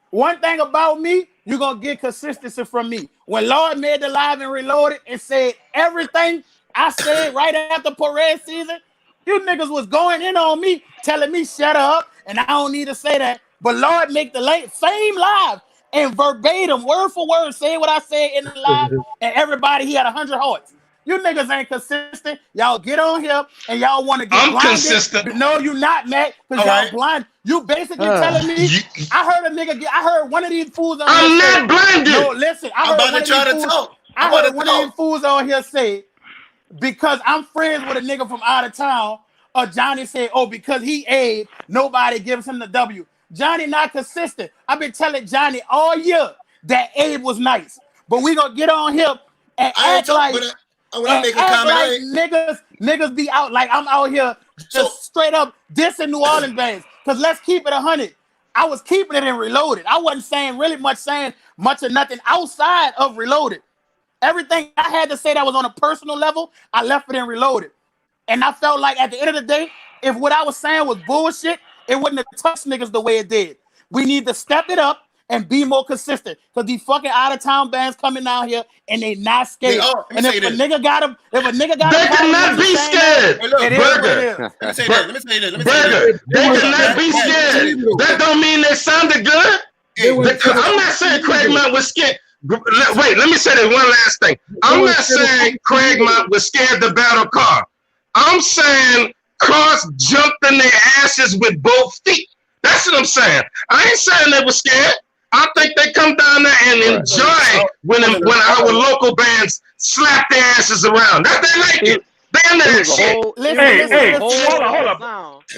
one thing about me, you're gonna get consistency from me. When Lord made the live and reloaded and said everything I said right after parade season, you niggas was going in on me, telling me shut up, and I don't need to say that. But Lord make the same live and verbatim, word for word, say what I said in the live, and everybody, he had 100 hearts. You niggas ain't consistent. Y'all get on here and y'all want to get blinded. I'm consistent. No, you not, Matt, because y'all blind. You basically telling me. I heard one of these fools on I'm not blinded. No, listen. I heard one of these fools on here say, because I'm friends with a nigga from out of town, or Johnny said, oh, because he Abe, nobody gives him the W. Johnny not consistent. I've been telling Johnny all year that Abe was nice. But we gonna get on here and act like niggas be out like I'm out here just straight up dissing New Orleans bands. Cause let's keep it 100. I was keeping it in Reloaded. I wasn't saying much of nothing outside of Reloaded. Everything I had to say that was on a personal level, I left it in Reloaded. And I felt like at the end of the day, if what I was saying was bullshit, it wouldn't have touched niggas the way it did. We need to step it up and be more consistent. Because these fucking out-of-town bands coming out here and they not scared. And if a nigga got them, they cannot be scared. Let me say this. They cannot be scared. That don't mean they sounded good. I'm not saying Craigmont was scared. Wait, let me say this one last thing. I'm not saying Craigmont was scared to battle Carr. I'm saying Carr jumped in their asses with both feet. That's what I'm saying. I ain't saying they were scared. I think they come down there and enjoy when our local bands slap their asses around. That they like it. They under that shit.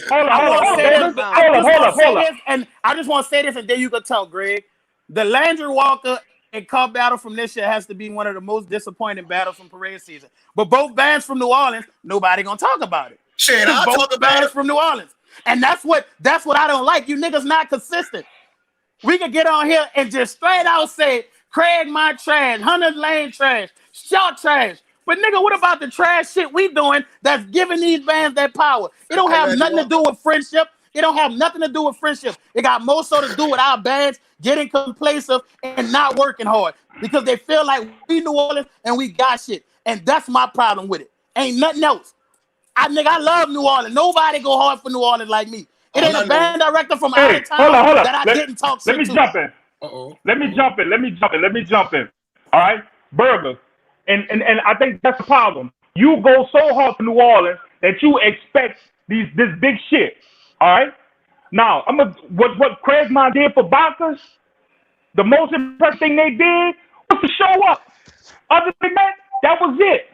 Hold on. And I just want to say this, and then you can talk, Greg. The Landry Walker and Carr battle from this year has to be one of the most disappointing battles from parade season. But both bands from New Orleans, nobody gonna talk about it. Shit, I'll talk about it from New Orleans. And that's what I don't like. You niggas not consistent. We could get on here and just straight out say Craigmont trash, Hunter's Lane trash, Shaw trash. But nigga, what about the trash shit we doing that's giving these bands that power? It don't have nothing to do with friendship. It don't have nothing to do with friendship. It got more so to do with our bands getting complacent and not working hard because they feel like we New Orleans and we got shit. And that's my problem with it. Ain't nothing else. I love New Orleans. Nobody go hard for New Orleans like me. It ain't a band director from out of town hold on. that I didn't talk to. Let me jump in. Let me jump in. All right, Burger. And I think that's the problem. You go so hard for New Orleans that you expect this big shit. All right. Now what Craig Mon did for Bonkers, the most impressive thing they did was to show up. Other than that was it.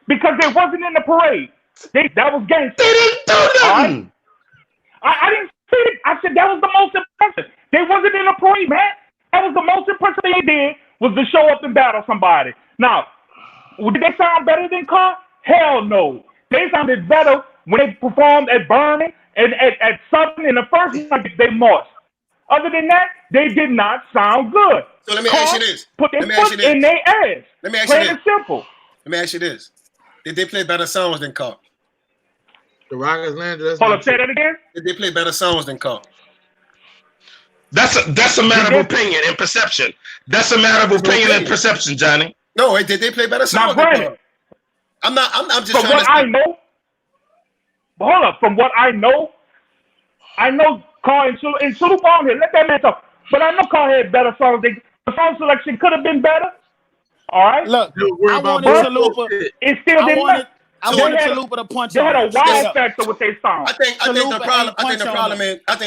Because they wasn't in the parade. That was gangster. They didn't do nothing. Right? I didn't see it. I said that was the most impressive. They wasn't in the parade, man. That was the most impressive thing they did was to show up and battle somebody. Now, did they sound better than Carr? Hell no. They sounded better when they performed at Burning and at Southern in the first night they marched. Other than that, they did not sound good. So let me ask you this. Put their foot in their ass. Let me ask you this. Plain and simple. Let me ask you this. Did they play better songs than Carr? The Rockets landed. Hold up, say that again. Did they play better songs than Carr? That's a matter of opinion and perception. That's a matter of opinion and perception, Johnny. No, did they play better songs than Carr? I'm just from trying what I know. But hold up, from what I know Carr and Chalupa on here. Let that man talk. But I know Carr had better songs. The song selection could have been better. All right. Look, I wanted Chalupa. It still didn't matter. I wanted Chalupa to punch. They had a wow factor with their song. I think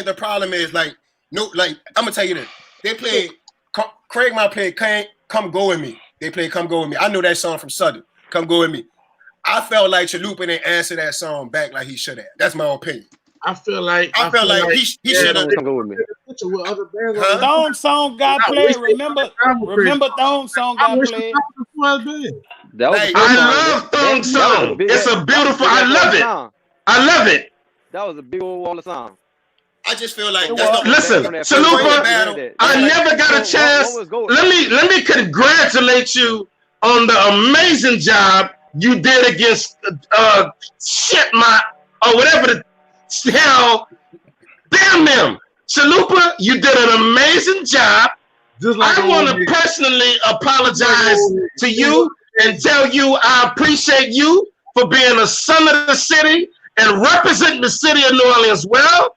the problem is like I'm gonna tell you this. They played Craig Mon played Come Go With Me. They played Come Go With Me. I know that song from Southern. Come Go With Me. I felt like Chalupa didn't answer that song back like he should have. That's my opinion. I feel like he should have. Come Go With Me. Thong song got played. Remember Thong song got played. I love Thong song. It's a beautiful. I love it. I love it. That was a big old wall of song. I just feel like listen, Chalupa. I never got a chance. Let me congratulate you on the amazing job you did against whatever the hell. Damn them. Chalupa, you did an amazing job. I want to personally apologize to you and tell you I appreciate you for being a son of the city and representing the city of New Orleans well.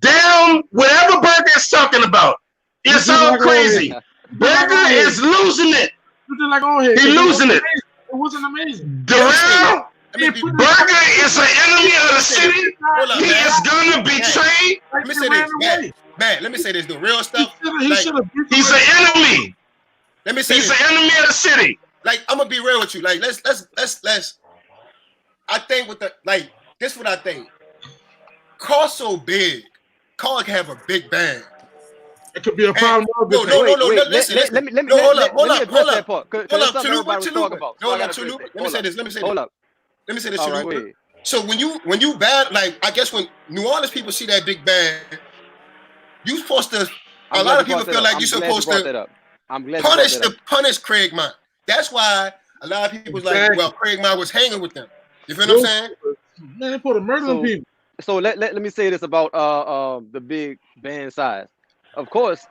Damn, whatever Burger is talking about, it's all crazy. Burger is losing it. He's losing it. It wasn't amazing. Darrell, Burger is an enemy of the city. He is gonna betray. Let me say this, man. Let me say this. The real stuff. He's an enemy. Let me say he's an enemy of the city. Like I'm gonna be real with you. Like let's. I think with the this is what I think. Car's so big. Car can have a big band. It could be a problem. No. Listen. Let me hold up. Hold up, Chalupa. Let me say this. Hold up. Let me say this, Chalupa. So when you bad, I guess when New Orleans people see that big band, you supposed to. A lot of people feel like you're supposed to punish Craig Mon. That's why a lot of people was like, well, Craig Mon was hanging with them. You feel what I'm saying? Man, they put a murder on people. So let me say this about the big band size. Of course,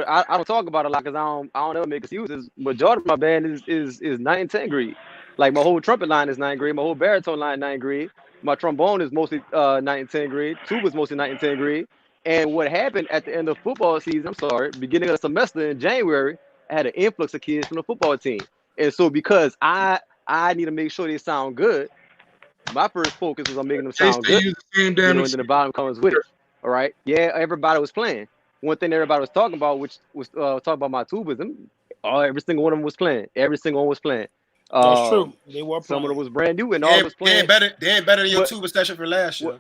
I don't talk about it a lot because I don't ever make excuses. Majority of my band is 9 and 10 grade. Like my whole trumpet line is 9 grade, my whole baritone line 9 grade, my trombone is mostly 9 and 10 grade, tuba is mostly 9 and 10 grade. And what happened at the end of football season, beginning of the semester in January, I had an influx of kids from the football team. And so because I need to make sure they sound good, my first focus was on making them sound good. And then the bottom comes with it. All right. Yeah, everybody was playing. One thing everybody was talking about, which was talking about my tubas, every single one of them was playing. Every single one was playing. That's true. They were playing. Some of them was brand new and all was playing. They ain't better than your tuba session from last year.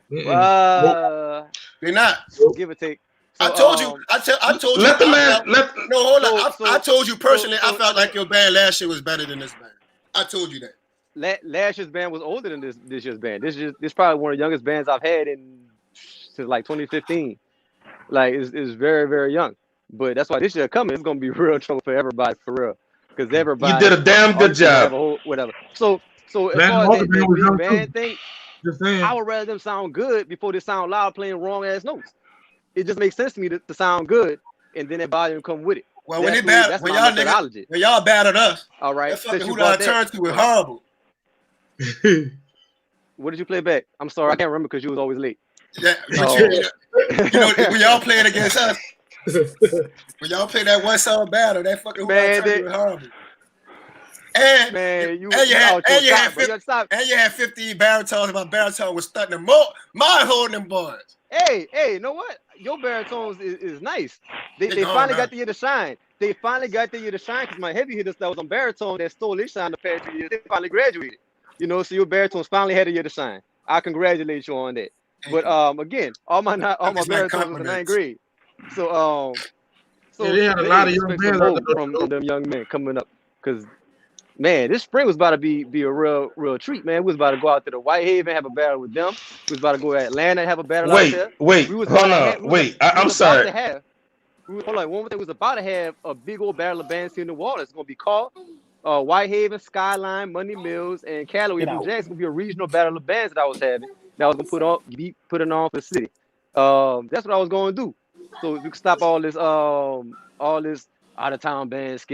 They're not. Give or take. So, I told you. I told you. Let the man. Hold on. I told you personally. I felt like your band last year was better than this band. I told you that. Last year's band was older than this year's band. This is probably one of the youngest bands I've had since like 2015. Like it's very, very young. But that's why this year coming, it's gonna be real trouble for everybody, for real. because everybody. You did a damn good job. Whatever. So as far as that big band thing, I would rather them sound good before they sound loud playing wrong ass notes. It just makes sense to me to sound good, and then that volume come with it. Well, when y'all battled us, all right. Who did I turn to was horrible. What did you play back? I'm sorry, I can't remember because you was always late. Yeah, when y'all playing against us, when y'all play that one song battle, that fucking who I turned to was horrible. And you had 15 baritones. My baritone was stunting them more. Mine holding them boys. Hey, you know what? Your baritones is nice. They finally got the year to shine. They finally got the year to shine because my heavy hitters that was on baritone that stole their shine the past 2 years, they finally graduated. You know, so your baritones finally had a year to shine. I congratulate you on that. But again, all my baritones was in 9th grade. So they had a lot of young men from them young men coming up. Because man, this spring was about to be a real treat, man. We was about to go out to the Whitehaven, have a battle with them. We was about to go to Atlanta and have a battle out there. I'm sorry. Hold on. One thing, we was about to have a big old battle of bands here in New Orleans. It's gonna be called Whitehaven, Skyline, Money Mills, and Callaway, New Jackson. It's gonna be a regional battle of bands that I was having. That I was gonna putting on for the city. That's what I was gonna do. So if you can stop all this out of town bands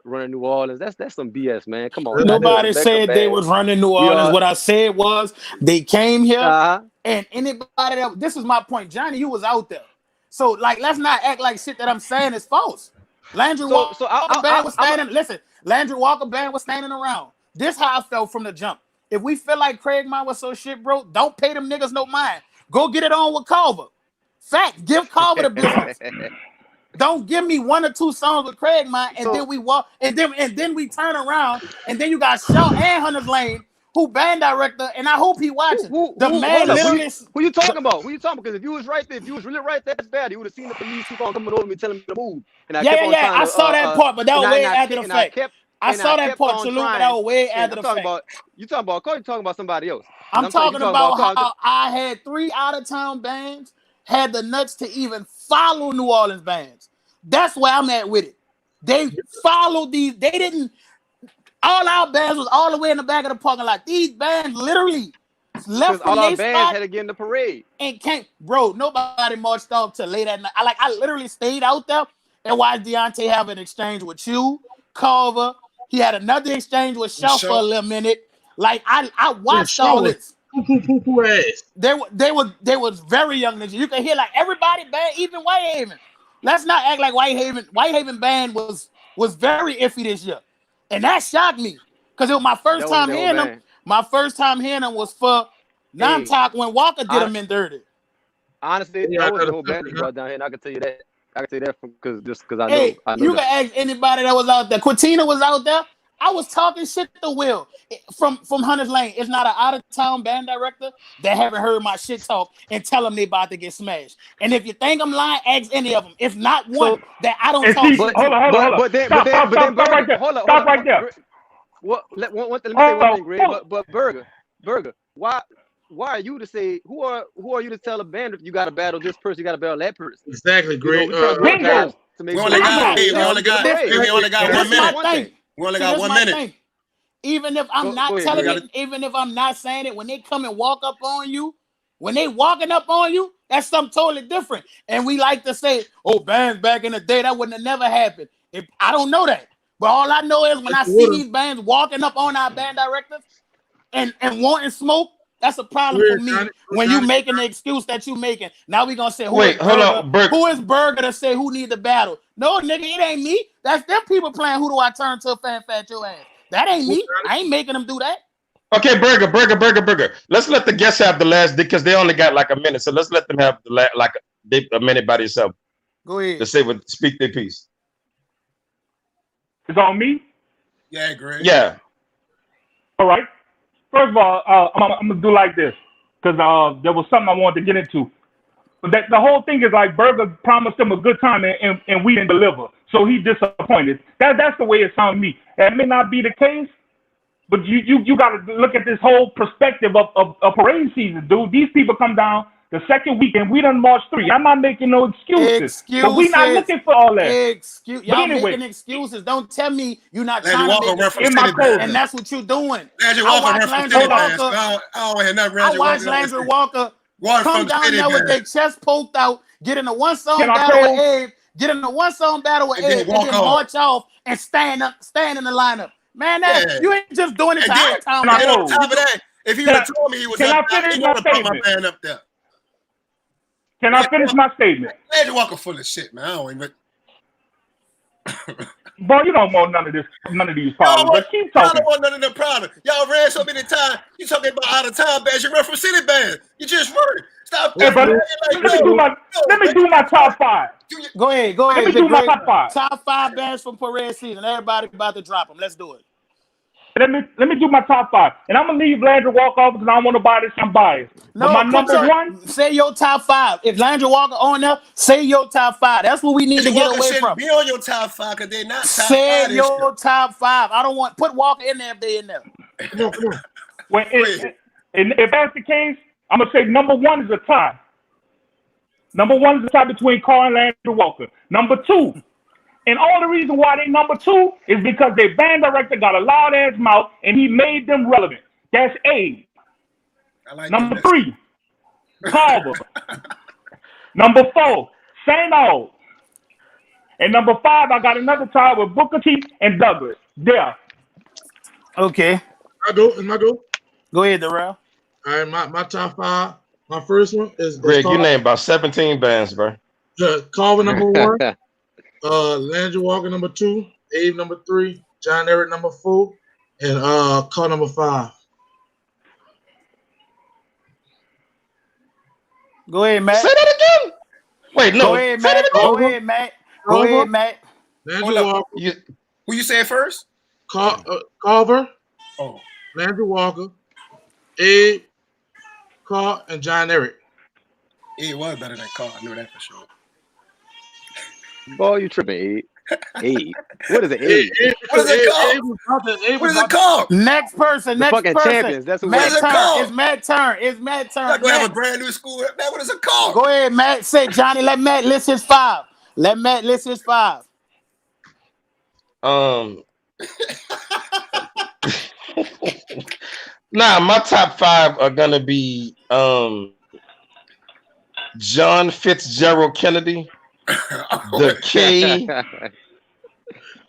running New Orleans, that's some BS, man. Come on. Nobody said they was running New Orleans. What I said was they came here and anybody that, this is my point. Johnny, you was out there. So like let's not act like shit that I'm saying is false. Landry Walker band was standing. Listen, Landry Walker band was standing around. This how I felt from the jump. If we feel like Craig Mine was so shit, bro, don't pay them niggas no mind. Go get it on with Culver. Fact, give Culver the business. Don't give me 1 or 2 songs with Craig Mine, and then we walk, and then we turn around, and then you got Shaw and Hunter's Lane, who band director, and I hope he watching. Who you talking about? Who you talking about? Because if you was right there, if you was really right there, that's bad. You would have seen the police keep on coming over me, telling me to move. And I saw that part, but that was way after the fact. I saw that part, Salute, but that was way after the fact. You talking about Cole? You talking about somebody else? I'm talking about how I had 3 out-of-town bands had the nuts to even follow New Orleans bands. That's where I'm at with it. They followed these. They didn't. All our bands was all the way in the back of the parking lot. These bands literally left from all our their bands spot had to get in the parade and came. Bro, nobody marched off till late at night. I literally stayed out there and watched Deontay have an exchange with you, Culver. He had another exchange with Shaw for a little minute. Like I watched all this. They was very young niggas. You can hear like everybody band, even Whitehaven. Let's not act like Whitehaven band was very iffy this year. And that shocked me. Because it was my first time hearing them. My first time hearing them was for Non-Talk when Walker did them in dirty. Honestly, that was the whole band brought down here, and I can tell you that. I can tell you that because I know. You can ask anybody that was out there. Quintina was out there. I was talking shit to Will from Hunter's Lane. It's not an out-of-town band director that haven't heard my shit talk and tell them they about to get smashed. And if you think I'm lying, ask any of them. If not one that I don't talk shit to. Hold on. Stop right there. Stop right there. Let me say one thing, Greg. But Burger, why are you to say who are you to tell a band if you got to battle this person, you got to battle that person? Exactly, Greg. We only got 1 minute. We only got 1 minute. Even if I'm not telling it, even if I'm not saying it, when they come and walk up on you, when they walking up on you, that's something totally different. And we like to say, "Oh, bands back in the day, that wouldn't have never happened." I don't know that, but all I know is when I see these bands walking up on our band directors and wanting smoke, that's a problem for me. When you making the excuse that you making, now we gonna say, who is Burger to say who need the battle? No, nigga, it ain't me. That's them people playing. Who do I turn to? Fan fat your ass. That ain't me. I ain't making them do that. Okay, Burger. Let's let the guests have the last because they only got like a minute. So let's let them have a minute by themselves. Go ahead. To speak their piece. It's on me? Yeah, great. Yeah. All right. First of all, I'm gonna do like this because there was something I wanted to get into. But the whole thing is like Burger promised them a good time and we didn't deliver, so he disappointed. That's the way it sounds to me. That may not be the case, but you got to look at this whole perspective of parade season, dude. These people come down The second weekend, we done marched 3. I'm not making no excuses. But we not looking for all that. Y'all making excuses. Don't tell me you're not Landry trying to Walker make reference City Band. and that's what you're doing. Landry I Walker watch reference Landry City Band. Walker. I don't hear nothing. I watch Landry Walker come down there with their chest poked out, get in a one song battle with Abe, get in a one song battle with Abe, and then march off and stand in the lineup. Man, you ain't just doing it to our town. On top of that, if he would have told me he was up there, he would have put my band up there. Can I finish my statement? Landry Walker full of shit, man. I don't even. Boy, you don't want none of these problems. But keep talking. I don't want none of the problems. Y'all ran so many times. You talking about out of town bands? You run from city bands. You just run. Stop. Yeah, but let me do my top 5. Go ahead. Let me do my top 5. Top 5 bands from parade season. Everybody about to drop them. Let's do it. Let me do my top 5, and I'm gonna leave Landry Walker off because I don't want nobody to say I'm biased. No, but my number 1. Say your top 5. If Landry Walker on there, say your top 5. That's what we need to get away from. Be on your top 5 because they're not top 5. Say your top 5. I don't want put Walker in there if they in there. Come on. Well, if that's the case, I'm gonna say number 1 is a tie. Number 1 is a tie between Carl and Landry Walker. Number 2. And all the reason why they number 2 is because their band director got a loud ass mouth and he made them relevant. That's A. Like number 3, Carver. Number 4, St. Aug. And number 5, I got another tie with Booker T and Douglas. There. I Okay. go. Go ahead, Darrell. All right, my top 5. My first one is Greg. You named about 17 bands, bro. Carver number 1. Landry Walker number 2, Abe number 3, John Eric number 4, and Carl number 5. Go ahead, Matt. Say that again. Wait, no. Go ahead, Matt. Go ahead, Matt. Go ahead, Matt. Landry Walker. Who you saying first? Carver. Oh. Landry Walker, Abe, Carl, and John Eric. Abe was better than Carl. I know that for sure. Boy, you tripping, Abe. Abe. What is it, Abe? What is it called? Next person. Next fucking person. champions. That's what Matt it turn. called? It's Matt turn. It's Matt turn. I'm going to have a brand new school. Man, what is it called? Go ahead, Matt. Say, Johnny, let Matt list his 5. Let Matt list his 5. Nah, my top 5 are gonna be John Fitzgerald Kennedy, the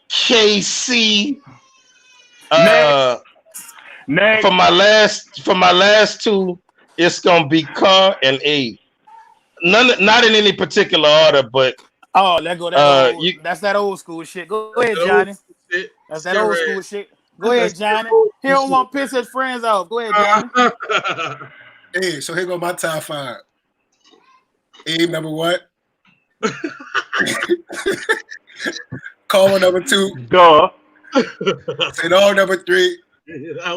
KC. Next. For my last 2, it's gonna be Carr and A. Not in any particular order, but Let go. That's that old school shit. Go ahead, Johnny. That's that old school shit. Go ahead, Johnny. He don't want to piss his friends off. Go ahead, Johnny. Hey, so here go my top 5. Abe number 1. Carl number 2. Duh. St. Aug number 3.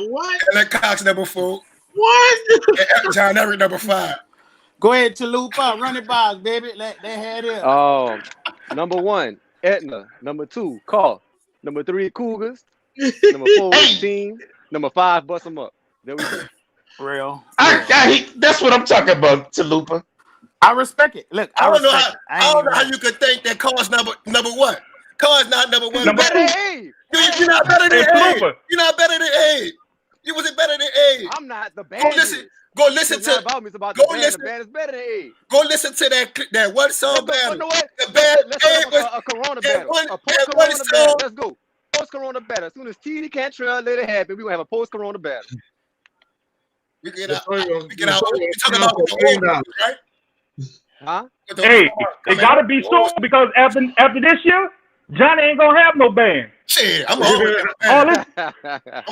What? Ellen Cox number 4. What? And John Eric number 5. Go ahead, Chalupa. Run it by us, baby. Let that head in. Number 1, Etna. Number 2, Carl. Number 3, Cougars. Number 4, Team. Number 5, Bust 'em Up. There we go. Real. That's what I'm talking about, Chalupa. I respect it. Look, I don't know how you could think that Carl's number 1. Carl's not number 1. Better than Abe. You're not better than Abe. You're not better than Abe. You wasn't better than Abe. I'm not the band. Go listen to. About me. It's about the band. The band is better than Abe. Go listen to that one song battle. You know what? The band. Let's go a Corona battle. A post-Corona battle. Let's go. Post-Corona battle. As soon as TD Cantrell let it happen, we're gonna have a post-Corona battle. We get out. We get out. We're talking about the old, right? Huh? Hey, it gotta be soon because after this year, Johnny ain't gonna have no band. Shit, I'm always.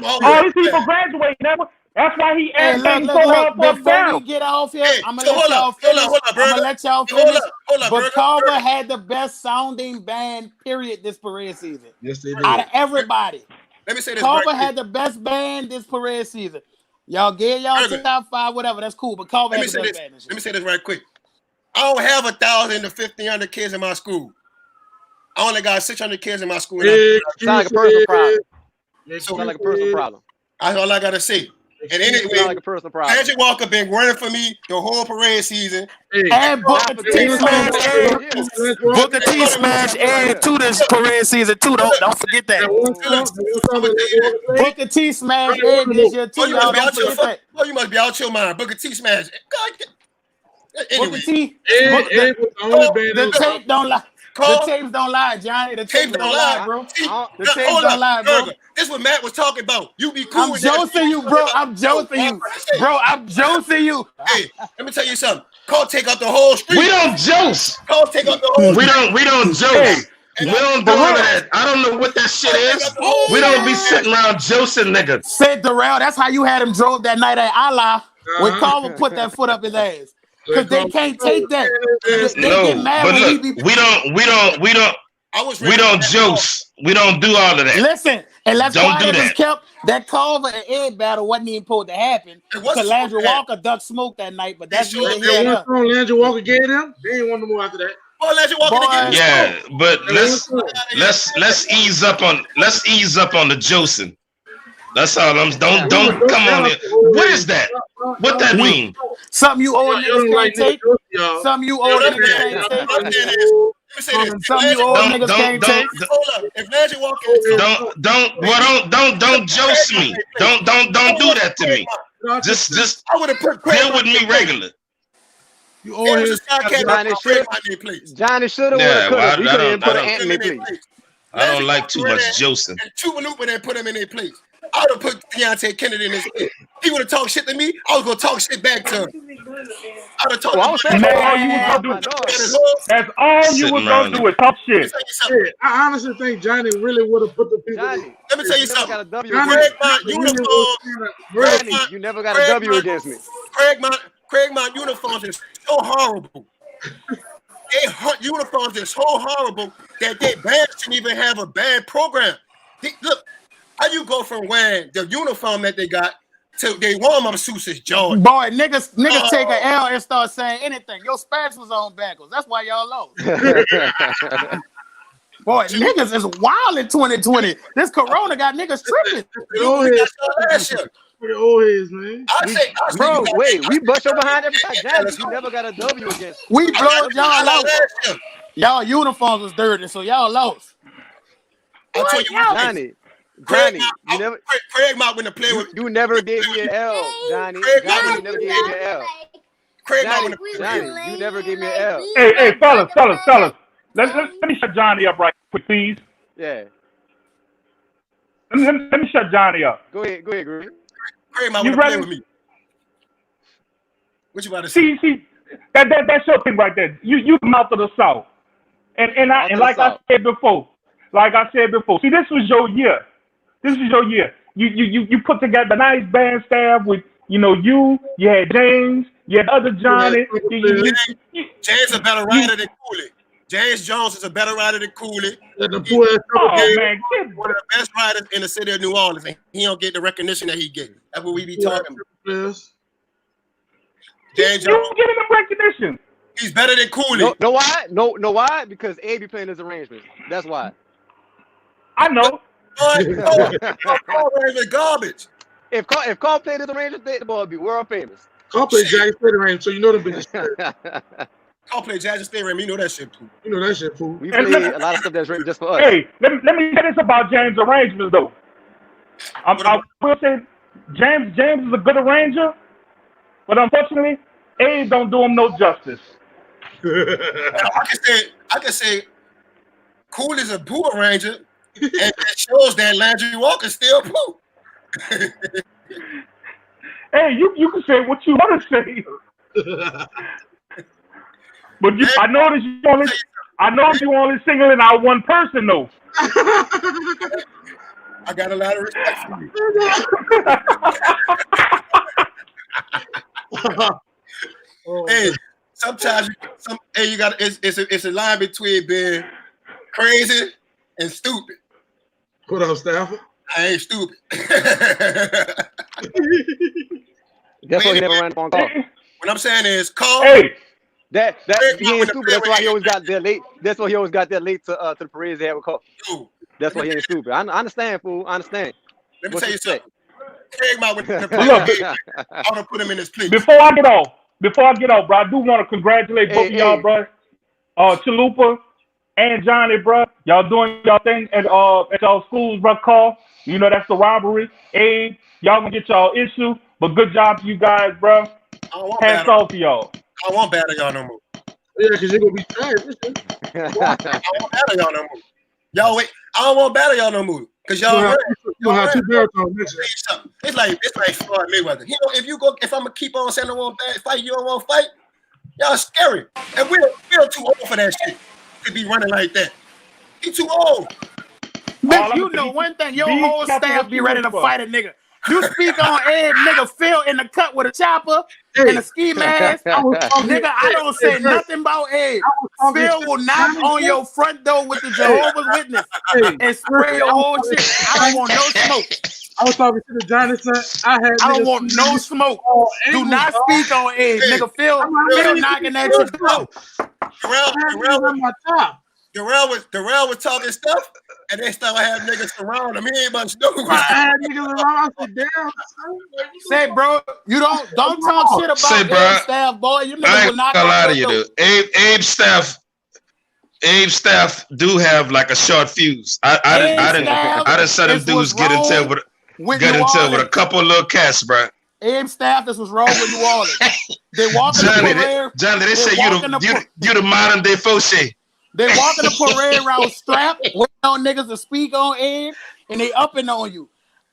All these people graduating. That's why he asked me so hard for a battle. Before we get off here, I'm gonna let y'all finish. I'm gonna let y'all finish. Hold up, but Carver had the best sounding band, period, this parade season. Yes, they did. Out of everybody. Let me say this. Carver had the best band this parade season. Y'all get y'all top 5, whatever. That's cool. But Carver had the best band. Let me say this right quick. I don't have 1,000 to 1,500 kids in my school. I only got 600 kids in my school. Sound like a personal problem. Sound like a personal problem. That's all I gotta say. And anyway, like a personal problem. Landry Walker been running for me the whole parade season. And Booker T smash add to this parade season too. Don't forget that. Booker T smash add this year too. Y'all don't forget that. Oh, you must be out your mind. Booker T smash. Anyway. Booker T. The tape don't lie. The tapes don't lie, Johnny. The tapes don't lie, bro. The tapes don't lie, bro. This is what Matt was talking about. You be cool. I'm josing you, bro. I'm josing you. Bro, I'm josing you. Hey, let me tell you something. Call take out the whole street. We don't jose. Call take out the whole street. We don't jose. We don't do all of that. I don't know what that shit is. We don't be sitting around josing niggas. Said Darrell, that's how you had him drove that night at Allah when Carver put that foot up his ass. Because they can't take that. They get mad but when look, we don't jose. We don't do all of that. Listen, and that's why it was kept. That Carver and Ed battle wasn't even supposed to happen because Landry Walker ducked smoke that night. But that's one song Landry Walker gave them. They didn't want no more after that. Well, Landry Walker but let's ease up on the josing. That's all. Don't come on here. What is that? What that mean? Something you old niggas can't take. Something you old niggas can't take. Something you old niggas can't take. If Landry Walker don't jose me. Don't do that to me. Just deal with me regular. You always Johnny should have won. You couldn't put an ant in their place. I don't like too much josing. And two Maloop and put him in their place. I would have put Deontay Kennedy in his place. He would have talked shit to me. I was gonna talk shit back to him. I would have talked. That's all you was gonna do is talk shit. I honestly think Johnny really would have put the people. Let me tell you something. You never got a W against me. Craig Mount uniforms is so horrible. Uniforms is so horrible that they bands shouldn't even have a band program. Look, how you go from wearing the uniform that they got to they warm-up suits is Jordan? Boy, niggas take an L and start saying anything. Your spats was on backwards. That's why y'all lost. Boy, niggas is wild in 2020. This corona got niggas tripping. The old heads, man. Bro, wait, we bust your behind every time. Johnny, you never got a W against. We blowed y'all out. Y'all uniforms was dirty, so y'all lost. I'll tell you what, Johnny, you never. Craig Mott went to play with. You never gave me an L, Johnny. Johnny, you never gave me an L. Johnny, you never gave me an L. Hey, fellas. Let me shut Johnny up right quick, please. Yeah. Let me shut Johnny up. Go ahead, Gregory. Craig Mott went to play with me. What you about to say? See, that's your thing right there. You come out to the South, and like I said before. See, this was your year. You put together a nice band staff with, you had James, you had other Johnny. James a better rider than Cooley. James Jones is a better rider than Cooley. Man, one of the best riders in the city of New Orleans, and he don't get the recognition that he gets. That's what we be talking about. James Jones. You get him recognition. He's better than Cooley. Know why? No, why? Because A be playing his arrangements. That's why. I know. Carl is garbage. If Carl played his arrangements, the boy would be world famous. Carl played Jagger State arrangement, so you know the business. Carl played Jagger State arrangement. You know that shit, too. We play a lot of stuff that's written just for us. Hey, let me say this about James' arrangements, though. I will say James is a good arranger, but unfortunately, A don't do him no justice. I can say Cool is a poo arranger, and it shows that Landry Walker still poo. Hey, you can say what you want to say, but I know you only singling out one person though. I got a lot of respect for you. Hey, sometimes you got it's a line between being crazy and stupid. Put on Stafford. I ain't stupid. That's why he never ran on call. What I'm saying is, Carl. Hey, that he ain't stupid. That's why he always got there late. That's why he always got there late to the parades they had with Carl. That's why he ain't stupid. I understand, fool. I understand. Let me tell you something. Came out with the I want to put him in his place. Before I get off, bro, I do want to congratulate both of y'all, bro. Chalupa and Johnny, bro. Y'all doing y'all thing at y'all schools, bro. Call. You know that's the robbery. Abe, y'all gonna get y'all issue, but good job to you guys, bro. Hats off to y'all. I won't battle y'all no more. Yeah, because you're gonna be tired. I won't battle y'all no more. Y'all wait. I don't want to battle y'all no more. Cause y'all have two battles next year. It's like Floyd Mayweather. You know, if I'm gonna keep on saying I won't fight, you don't want to fight. Y'all scary, and we're too old for that shit to be running like that. He too old. Bitch, you know one thing, your whole staff be ready to fight a nigga. You speak on Ed, nigga Phil in the cut with a chopper and a ski mask. Nigga, I don't say nothing about Ed. Phil will knock on your front door with the Jehovah's Witness and spray your whole shit. I don't want no smoke. I was talking to the Jonathan. I don't want no smoke. Do not speak on Ed. Nigga, Phil knocking at your door. Darrell was talking stuff, and they started having niggas surround him. He ain't much know. Say, bro, you don't talk shit about Abe staff, boy. You niggas will knock out of you, dude. Abe staff do have like a short fuse. I didn't set them dudes get into with a couple little cats, bro. Abe staff, this was wrong with New Orleans. They walk in the parade. Johnny, they say you the modern day Fauché. They walk in the parade around strapped, waiting on niggas to speak on Abe, and they upping on you.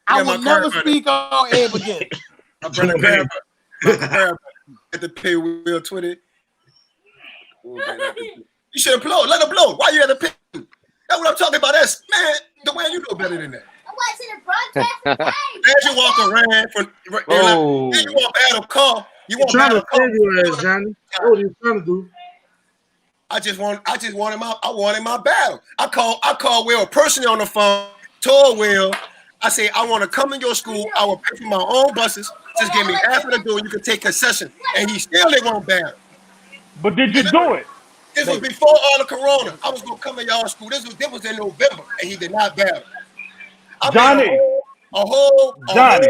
I will never speak on Abe again. My brother Grab at the pay wheel 20. You should have blown. Let him blow. Why you at the pay? That's what I'm talking about. That's man, the way you know better than that. As you walk around from then you want battle call. You want battle call. Johnny. What are you trying to do? I wanted my battle. I call Will personally on the phone, told Will, I say, I want to come to your school. I will pay for my own buses. Just give me half of the door. You can take concession. And he still didn't want battle. But did you do it? This was before all the corona. I was going to come to y'all school. This was in November, and he did not battle. Johnny. A whole live.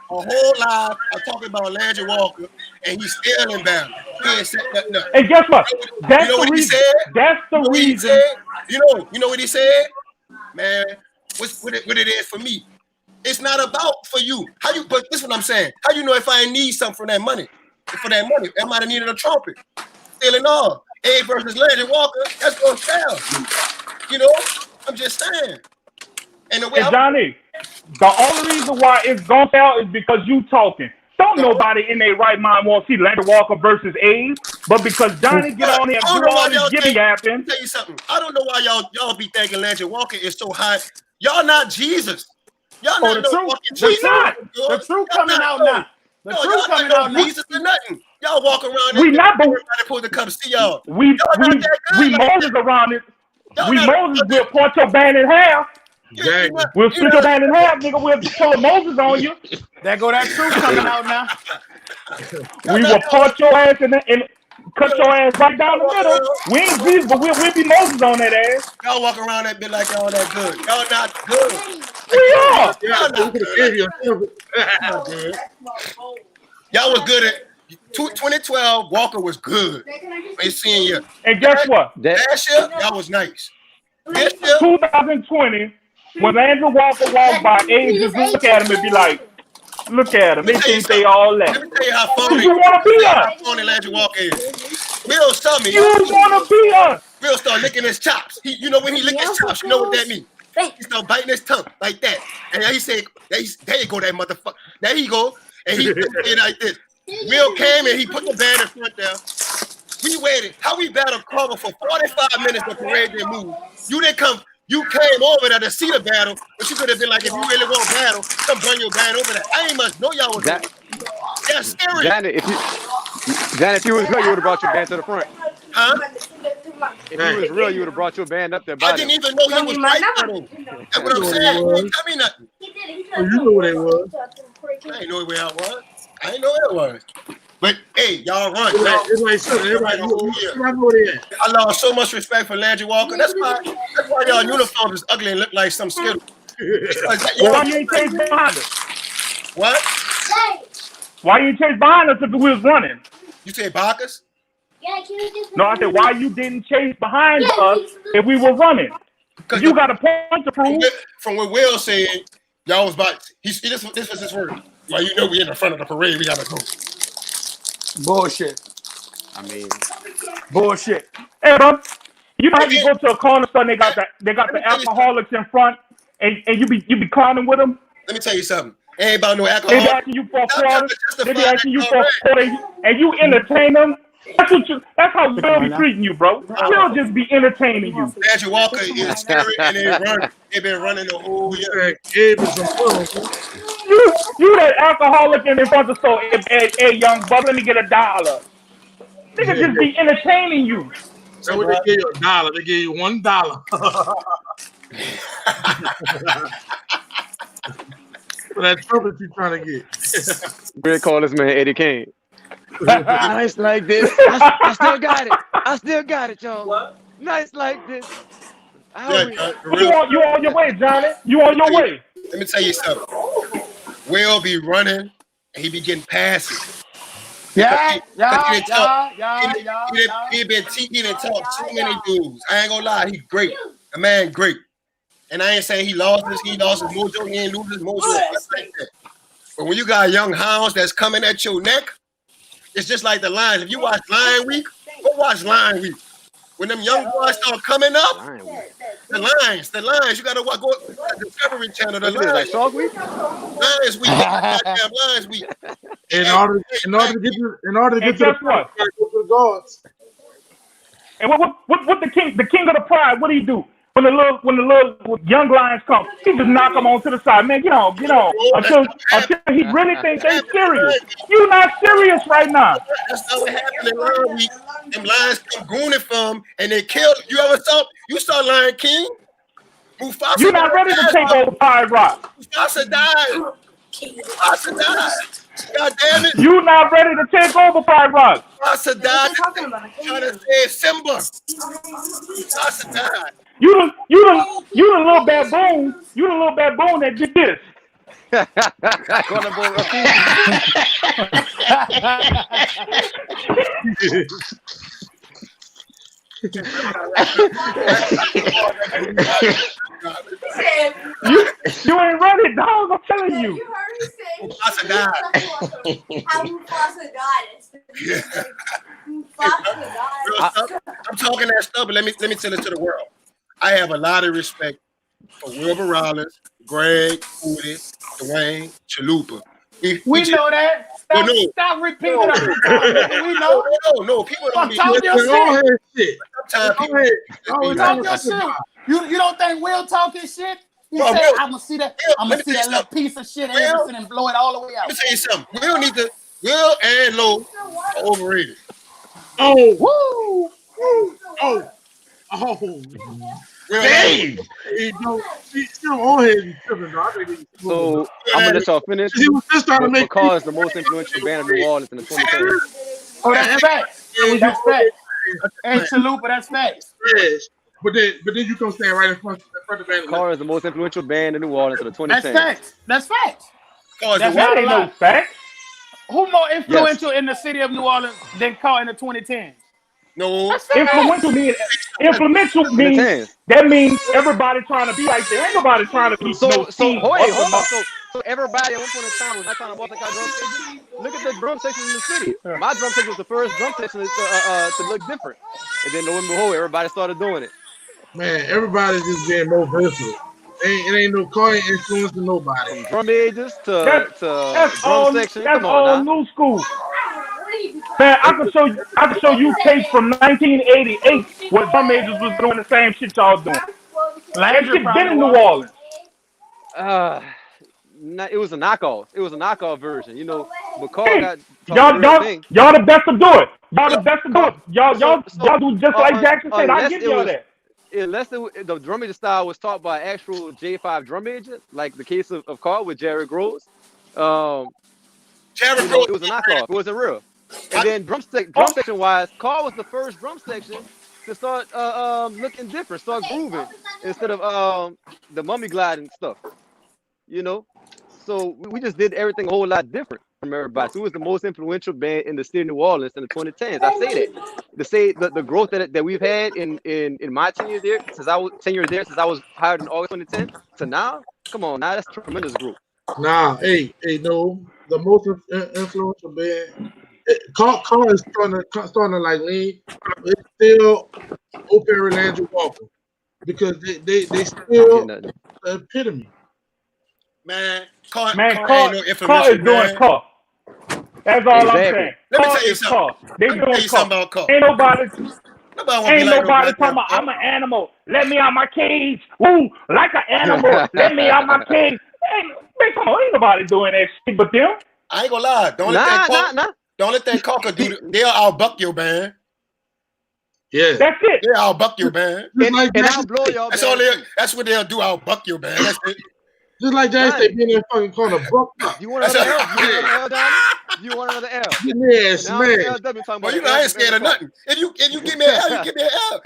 I'm talking about Landry Walker, and he's still in battle. He ain't said nothing. And guess what? That's the reason. That's the reason. You know what he said? Man, what it is for me. It's not about for you. But this is what I'm saying. How you know if I need something for that money? I might have needed a trumpet. Still and all. Abe versus Landry Walker, that's gonna sell. You know, I'm just saying. And the way Johnny, the only reason why it's gonna sell is because you talking. Don't nobody in their right mind want to see Landry Walker versus Abe, but because Johnny get on there and do all this gibby yapping. Tell you something. I don't know why y'all be thinking Landry Walker is so high. Y'all not Jesus. Y'all not the truth. We not. The truth coming out now. The truth coming out now. Jesus or nothing. Y'all walk around. We not. Everybody supposed to come see y'all. We Moses around it. Moses will part your band in half. Exactly. We'll split your band in half, nigga. We'll pull Moses on you. There go that truth coming out now. We will part your ass and cut your ass right down the middle. We ain't Jesus, but we'll be Moses on that ass. Y'all walk around that bit like y'all that good. Y'all not good. We are. Y'all was good at 2012. Walker was good. Ain't seeing you. And guess what? Last year, y'all was nice. This year, 2020, when Andrew Walker walked by, Abe just look at him and be like, look at him. They think they all that. Let me tell you how phony. You want to be us. How phony Andrew Walker is. Will saw me. You want to be us. Will start licking his chops. You know when he lick his chops, you know what that means. He start biting his tongue like that. And he said, there you go, that motherfucker. There you go. And he did like this. Will came and he put the band in front there. We waited. How we battled cover for 45 minutes. The parade didn't move. You didn't come. You came over there to see the battle, but you could have been like, if you really want battle, come bring your band over there. I ain't much know y'all was that. That's scary. Janet, if you was real, you would have brought your band to the front. Huh? If you was real, you would have brought your band up there. I didn't even know he was right there. That's what I'm saying. He didn't tell me nothing. Oh, you know where they was. I ain't know where I was. I ain't know where it was. But hey, y'all run. It's like something. Everybody know where they at. I lost so much respect for Landry Walker. That's why y'all uniforms is ugly and look like some Skittles. Why you ain't changed behind us? What? Why you chase behind us if we was running? You say Bacchus? No, I said why you didn't chase behind us if we were running? Because you got a point to prove. From what Will said, y'all was about. This was his word. Well, you know we in the front of the parade. We gotta go. Bullshit. I mean, bullshit. Hey, bro, you know how you go to a corner store and they got the alcoholics in front, and you be clowning with them. Let me tell you something. Ain't about no alcohol. They be asking you for a quarter. They be asking you for a quarter, and you entertain them. That's how Will be treating you, bro. Will just be entertaining you. Magic Walker is scary, and they've been running the whole year. You that alcoholic in front of the store. Hey, young buck, let me get $1. Nigga just be entertaining you. So when they give you $1, they give you $1. For that trumpet you trying to get. Greg call this man Eddie Kane. Nice like this. I still got it. I still got it, y'all. What? Nice like this. You on your way, Johnny. You on your way. Let me tell you something. Will be running and he be getting passes. He been talked too many dudes. I ain't gonna lie, he great. A man great. And I ain't saying he lost his mojo. He ain't lose his mojo. Like that. But when you got young hounds that's coming at your neck, it's just like the Lions. If you watch Lion Week, go watch Lion Week. When them young boys start coming up, the Lions, you gotta go to the Discovery Channel. The Lions, like Shark Week, Lions Week, Lions Week. In order to get to the guards. And what the king of the pride? What do you do when the little young lions come? He just knock them on to the side, man. Get on, until he really thinks they serious. You not serious right now. That's how it happened in Lion Week. Them lions come gooning from and they killed. You saw Lion King? Mufasa. You're not ready to take over Pirate Rock. Mufasa died. God damn it. You not ready to take over Pirate Rock. Mufasa died. Trying to say Simba. Mufasa died. You the little baboon. You the little baboon that did this. You ain't ready, dog. I'm telling you. Mufasa died. How Mufasa died. I'm talking that stuff, but let me tell it to the world. I have a lot of respect for Wilbur Rollins, Greg, Woody, Dwayne, Chalupa. We know that. Stop repeating it. We know. No, people don't be talk your shit. Sometimes people talk your shit. You don't think Will talking shit? He said, I'm gonna see that little piece of shit and blow it all the way out. Let me tell you something. Will and Lowe are overrated. Oh. Dang! So I'm gonna let y'all finish. He was just trying to make because the most influential band of New Orleans in the 2010s. Oh, that's facts. That's facts. Hey, Chalupa, that's facts. Yes. But then you come stand right in front of the band. Carr is the most influential band in New Orleans in the 2010s. That's facts. That's not no facts. Who more influential in the city of New Orleans than Carr in the 2010s? No. Influential means that means everybody trying to be like that. Ain't nobody trying to be so everybody at one point in time was not trying to walk like our drum section. Look at the drum section in the city. My drum section was the first drum section to look different. And then lo and behold, everybody started doing it. Man, everybody's just being more versatile. It ain't no Carr influencing nobody. From drum edges to drum section. That's all new school. Man, I can show you tapes from 1988 where drum majors was doing the same shit y'all doing. That shit been in New Orleans. It was a knockoff. It was a knockoff version. You know, McCall y'all the best to do it. Y'all the best to do it. Y'all do just like Jackson said. I give y'all that. Unless the drum major style was taught by actual J5 drum major, like the case of Carr with Jared Groves. Jared Groves, it was a knockoff. It wasn't real. And then drum section wise, Carr was the first drum section to start looking different, start grooving instead of the mummy gliding stuff. You know, So we just did everything a whole lot different from everybody. So it was the most influential band in the city of New Orleans in the 2010s. I say that. To say the growth that we've had in my 10 years there, since I was 10 years there, since I was hired in August 2010 to now, come on, now that's tremendous growth. Nah, hey, no, the most influential band. Car is starting to like lean. It's still Opera Landry Walker because they still the epitome. Man, Car is doing car. That's all I'm saying. Let me tell you something. They doing something about car. Ain't nobody nobody talking about I'm an animal. Let me out my cage. Woo, like an animal. Let me out my cage. Hey, man, come on, ain't nobody doing that shit but them. I ain't gonna lie. Don't let that Cocker do it. They'll outbuck your band. Yeah, that's it. They'll outbuck your band. And I'll blow y'all. That's what they'll do. Outbuck your band. That's it. Just like Jazz, they been in fucking corner. You want another L? You want another L? Yes, man. Well, you know I ain't scared of nothing. If you give me an L, you give me an L.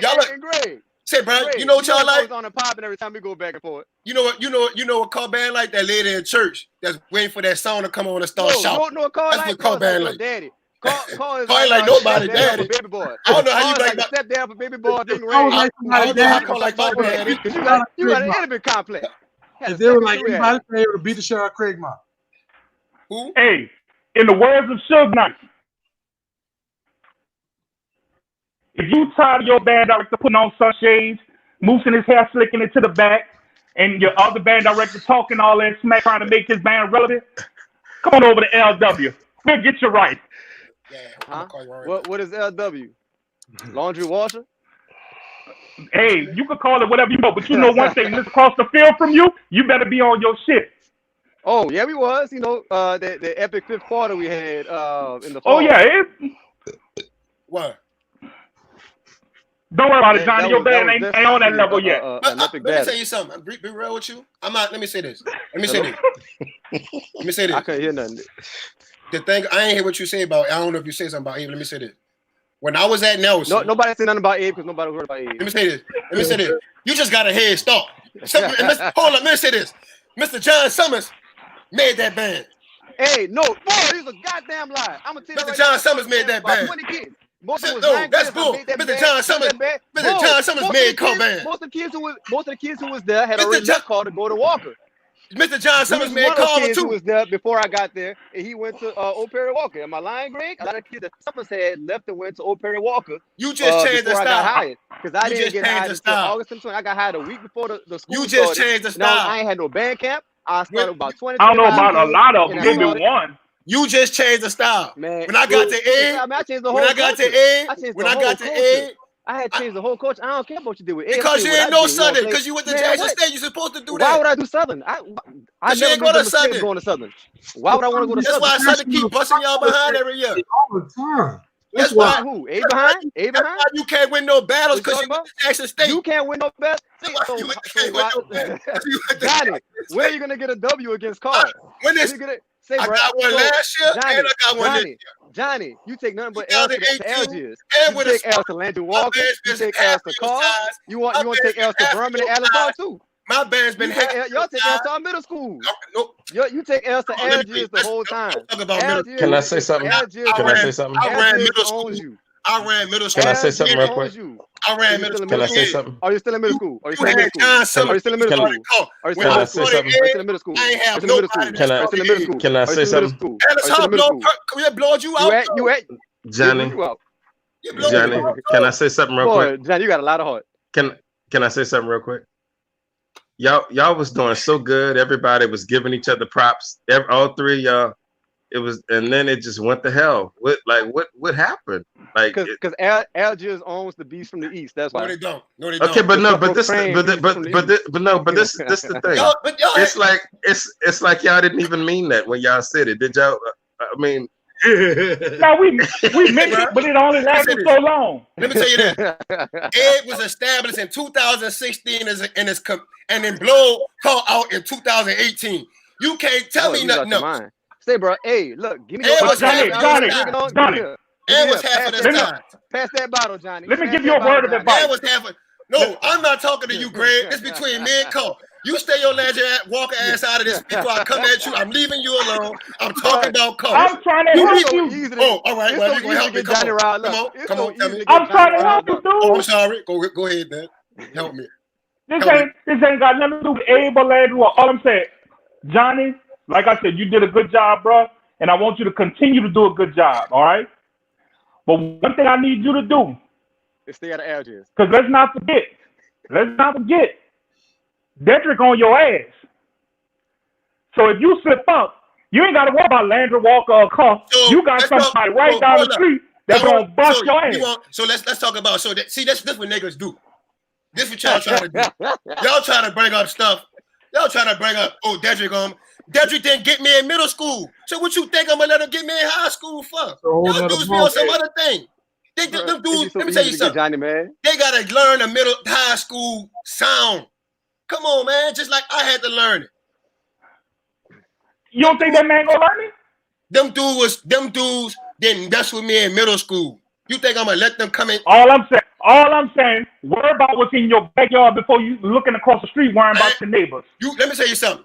Y'all like Greg. Say, bro, you know what y'all like? On and popping every time we go back and forth. You know what car band like? That lady in church that's waiting for that song to come on and start shouting. No, car that's like what car band like. Daddy. Car is like nobody daddy. Baby boy. I don't know how you like step down for baby boy. I don't know how car like my daddy. You got an enemy complex. If they were like anybody able to beat the shit out of Craig Mott. Who? Hey, in the words of Suge Knight, if you tired of your band director putting on sunshades, moosing his hair, slicking it to the back, and your other band director talking all that smack, trying to make his band relevant, come on over to LW. We'll get you right. Huh? What is LW? Laundry washer? Hey, you could call it whatever you know, but you know one thing, when it's across the field from you, you better be on your shit. Oh, yeah, we was. You know, the epic fifth quarter we had in the fall. Oh, yeah. What? Don't worry about it, Johnny. Your band ain't on that level yet. Let me tell you something. Be real with you. I'm not. Let me say this. Let me say this. I couldn't hear nothing. The thing, I ain't hear what you say about, I don't know if you say something about Abe. Let me say this. When I was at Nelson. Nobody said nothing about Abe because nobody heard about Abe. Let me say this. You just got a head start. Hold on, let me say this. Mr. John Summers made that band. Hey, no, boy, this is a goddamn lie. I'm gonna tell you Mr. John Summers made that band. 20 kids. That's bull. Mr. John Summers made car band. Most of the kids who was there had already left car to go to Walker. Mr. John Summers made Carver too. Who was there before I got there, and he went to Old Perry Walker. Am I lying, Greg? A lot of kids that Summers had left and went to Old Perry Walker. You just changed the style. I got hired because I didn't get hired until August 2020. I got hired a week before the school. You just changed the style. Now I ain't had no band camp. I started about 20. I don't know about a lot of them. Maybe one. You just changed the style. Man, when I got to A, I changed the whole culture. I had changed the whole culture. I don't care what you did with it. Because you ain't no Southern. Because you went to Jackson State. You're supposed to do that. Why would I do Southern? I never go to Southern. Going to Southern. Why would I want to go to Southern? That's why Southern keep busting y'all behind every year. All the time. That's why who? A behind? That's why you can't win no battles because you went to Jackson State. You can't win no battles. Johnny, when are you gonna get a W against Carl? When is I got one last year, and I got one this year. Johnny, you take nothing but L's to Algiers. You take L's to Landry Walker. You take L's to Carl. You want to take L's to Berman and Allentown too. My band's been y'all take L's to our middle school. You take L's to Algiers the whole time. Can I say something? Can I say something? I ran middle school. I ran middle school. Can I say something real quick? I ran middle school. Can I say something? Are you still in middle school? Are you still in middle school? Are you still in middle school? Are you still in middle school? I ain't have nobody. Can I say something? We blowed you out. Johnny, can I say something real quick? Johnny, you got a lot of heart. Can I say something real quick? Y'all was doing so good. Everybody was giving each other props. All three of y'all. It was, and then it just went to hell. What happened? Like, because Algiers owns the beast from the east. That's why. No, they don't. No, they don't. Okay, but this the thing. It's like y'all didn't even mean that when y'all said it. Did y'all? I mean. No, we meant it, but it only lasted so long. Let me tell you this. Ed was established in 2016 and then Blow called out in 2018. You can't tell me nothing else. Say, bro, hey, look, give me your Johnny. Ed was half of this time. Pass that bottle, Johnny. Let me give you a word of advice. Ed was half of. No, I'm not talking to you, Greg. It's between me and Cole. You stay your Landry Walker ass out of this before I come at you. I'm leaving you alone. I'm talking about colors. I'm trying to help you. Oh, all right. Well, you gonna help me. Come on. Tell me. I'm trying to help you, dude. Oh, I'm sorry. Go ahead, man. Help me. This ain't got nothing to do with Abe or Landry. All I'm saying, Johnny, like I said, you did a good job, bro, and I want you to continue to do a good job. All right. But one thing I need you to do is stay out of edges. Because let's not forget, Dedrick on your ass. So if you slip up, you ain't got to worry about Landry Walker or Cuff. So you got somebody right down the street that's gonna bust your ass. So let's talk about that's what niggas do. This what y'all trying to do. Y'all trying to bring up stuff. Y'all trying to bring up Dedrick Dedrick didn't get me in middle school. So what you think I'm gonna let him get me in high school for? Y'all dudes be on some other thing. Them dudes, let me tell you something. Johnny, man. They gotta learn the high school sound. Come on, man. Just like I had to learn it. You don't think that man gonna learn it? Them dudes didn't mess with me in middle school. You think I'm gonna let them come in? All I'm saying, worry about what's in your backyard before you looking across the street worrying about your neighbors. Let me tell you something.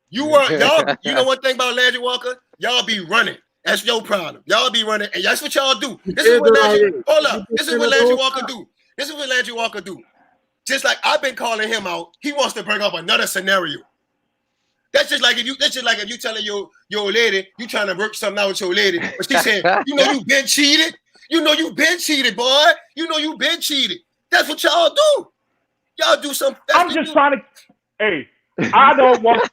You know one thing about Landry Walker? Y'all be running. That's your problem. Y'all be running, and that's what y'all do. This is what Landry Walker do. This is what Landry Walker do. Just like I've been calling him out, he wants to bring up another scenario. That's just like if you telling your lady you trying to work something out with your lady, but she said, you been cheated. You been cheated, boy. You been cheated. That's what y'all do. Y'all do something. I'm just trying to. Hey, I don't want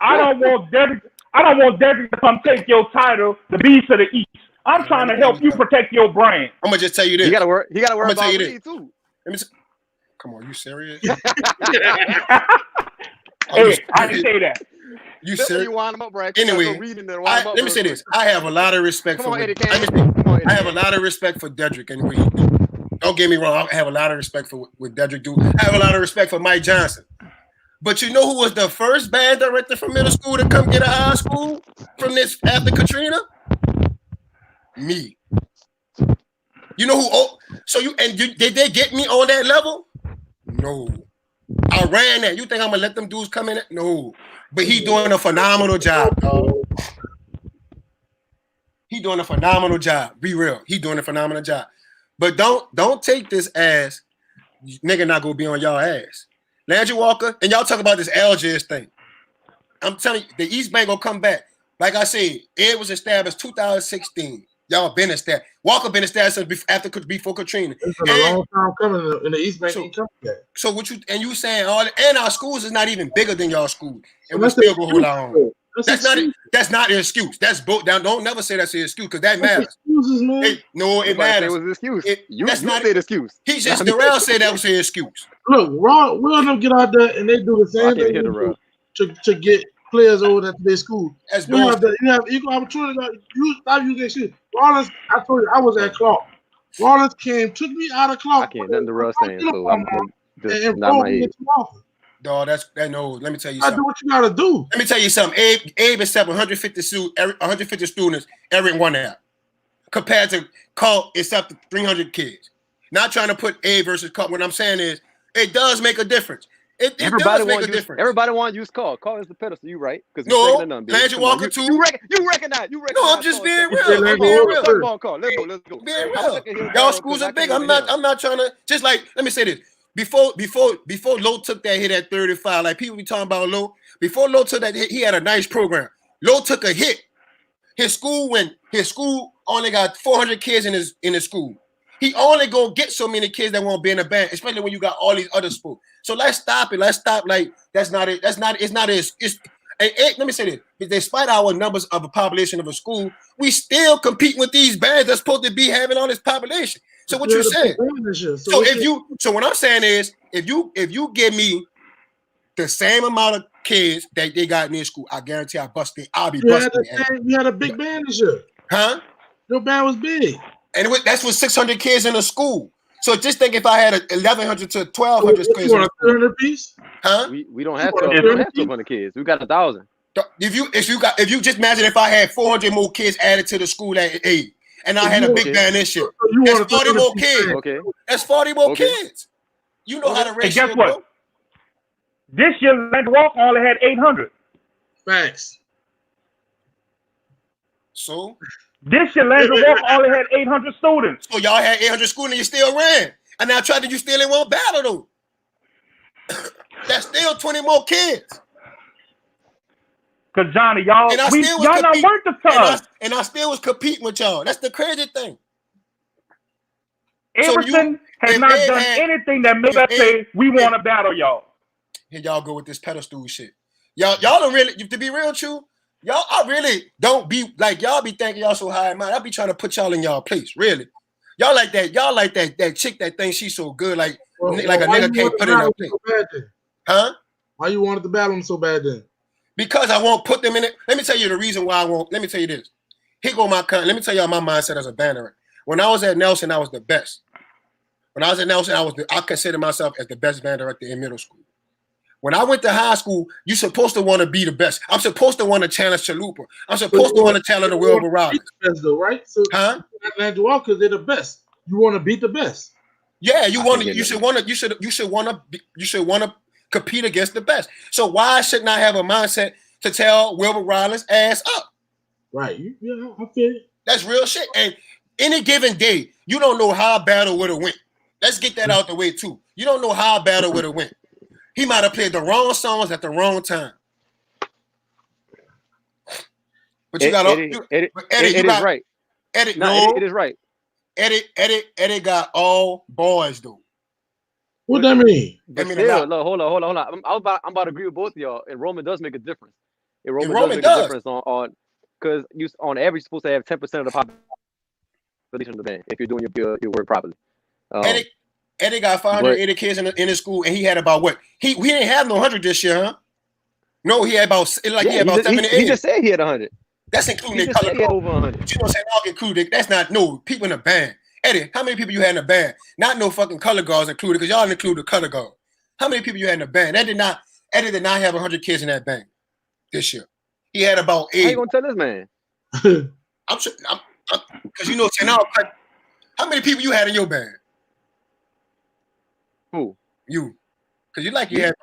Dedrick to come take your title, the Beast of the East. I'm trying to help you protect your brand. I'm gonna just tell you this. He gotta work about me too. Come on, you serious? Hey, I didn't say that. You serious? Anyway, let me say this. I have a lot of respect for Dedrick and what he do. Don't get me wrong. I have a lot of respect for what Dedrick do. I have a lot of respect for Mike Johnson. But you know who was the first band director from middle school to come get a high school from this after Katrina? Me. You know who? Did they get me on that level? No. I ran that. You think I'm gonna let them dudes come in? No. But he doing a phenomenal job, dog. He doing a phenomenal job. Be real. He doing a phenomenal job. But don't take this as nigga not gonna be on y'all ass. Landry Walker, and y'all talk about this Algiers thing. I'm telling you, the East Bank gonna come back. Like I said, it was established 2016. Y'all been established. Walker been established before Katrina. It's been a long time coming in the East Bank. So what you saying and our schools is not even bigger than y'all schools, and we still gonna hold our own. That's not an excuse. That's both. Don't never say that's an excuse because that matters. It matters. It was an excuse. That's not an excuse. He just Darrell said that was an excuse. Look, Will them get out there and they do the same thing to get players over there to their school. You have equal opportunity. You stop using excuse. Rollins, I told you I was at Clark. Rollins took me out of Clark. I can't nothing to Russ saying, so I'm just not my age. Dog, no. Let me tell you something. I do what you gotta do. Let me tell you something. Abe accepted 150 students every one app, compared to Carl accepted 300 kids. Not trying to put Abe versus Carl. What I'm saying is, it does make a difference. Everybody does make a difference. Everybody want to use Carl. Carl is the pedestal. You right? No, Landry Walker too. You recognize. No, I'm just being real. I'm being real. Let's go. Being real. Y'all schools are big. I'm not trying to. Just like, let me say this. Before Lowe took that hit at 35, like people be talking about Lowe. Before Lowe took that hit, he had a nice program. Lowe took a hit. His school only got 400 kids in his school. He only gonna get so many kids that won't be in a band, especially when you got all these other schools. So let's stop it. Let's stop. Like that's not it. It's not as. Let me say this. Despite our numbers of a population of a school, we still compete with these bands that's supposed to be having all this population. So what you saying? So what I'm saying is, if you give me the same amount of kids that they got in their school, I guarantee I'll be busting. You had a big band this year. Huh? Your band was big. And that's with 600 kids in a school. So just think if I had 1,100 to 1,200 kids. You want a 300 piece? Huh? We don't have 1,200 kids. We got 1,000. If you just imagine if I had 400 more kids added to the school at 8, and I had a big band this year, that's 40 more kids. Okay. That's 40 more kids. You know how to raise. Guess what? This year, Landry Walker only had 800. Facts. So This year, Landry Walker only had 800 students. y'all had 800 schools and you still ran. And now tried to you still in one battle though. That's still 20 more kids. Cause Johnny, y'all not worth the time. And I still was competing with y'all. That's the crazy thing. Everton has not done anything that made us say we want to battle y'all. Here y'all go with this pedestal shit. Y'all don't really, to be real true, y'all, I really don't be like y'all be thinking y'all so high in mind. I be trying to put y'all in y'all place, really. Y'all like that chick that thinks she's so good, like a nigga can't put in her place. Huh? Why you wanted to battle them so bad then? Because I won't put them in it. Let me tell you the reason why I won't. Let me tell you this. Here go let me tell y'all my mindset as a banner. When I was at Nelson, I was the best. When I was at Nelson, I consider myself as the best band director in middle school. When I went to high school, you're supposed to want to be the best. I'm supposed to want to challenge Chalupa. I'm supposed to want to challenge the Wilbur Riley. Though, right? So, huh? Landry Walker, they're the best. You want to beat the best. Yeah, you should want to compete against the best. So why shouldn't I have a mindset to tell Wilbur Riley's ass up? Right. Yeah, I feel it. That's real shit. And any given day, you don't know how a battle would have went. Let's get that out the way too. You don't know how a battle would have went. He might have played the wrong songs at the wrong time. But you got Eddie is right. Eddie, no, it is right. Eddie got all boys though. What that mean? But still, look, hold on. I'm about to agree with both of y'all. Enrollment does make a difference. Enrollment does make a difference on because you on average you're supposed to have 10% of the population of the band if you're doing your work properly. Eddie got 580 kids in his school, and he had about what? We didn't have no 100 this year, huh? No, he had about 70. He just said he had 100. That's including their color guard. Over 100. You know what I'm saying? All included. That's not people in the band. Eddie, how many people you had in the band? Not no fucking color guards included, because y'all didn't include the color guard. How many people you had in the band? Eddie did not have 100 kids in that band this year. He had about 8. How you gonna tell this man? I'm sure, because you know, how many people you had in your band? Who? You. Because you had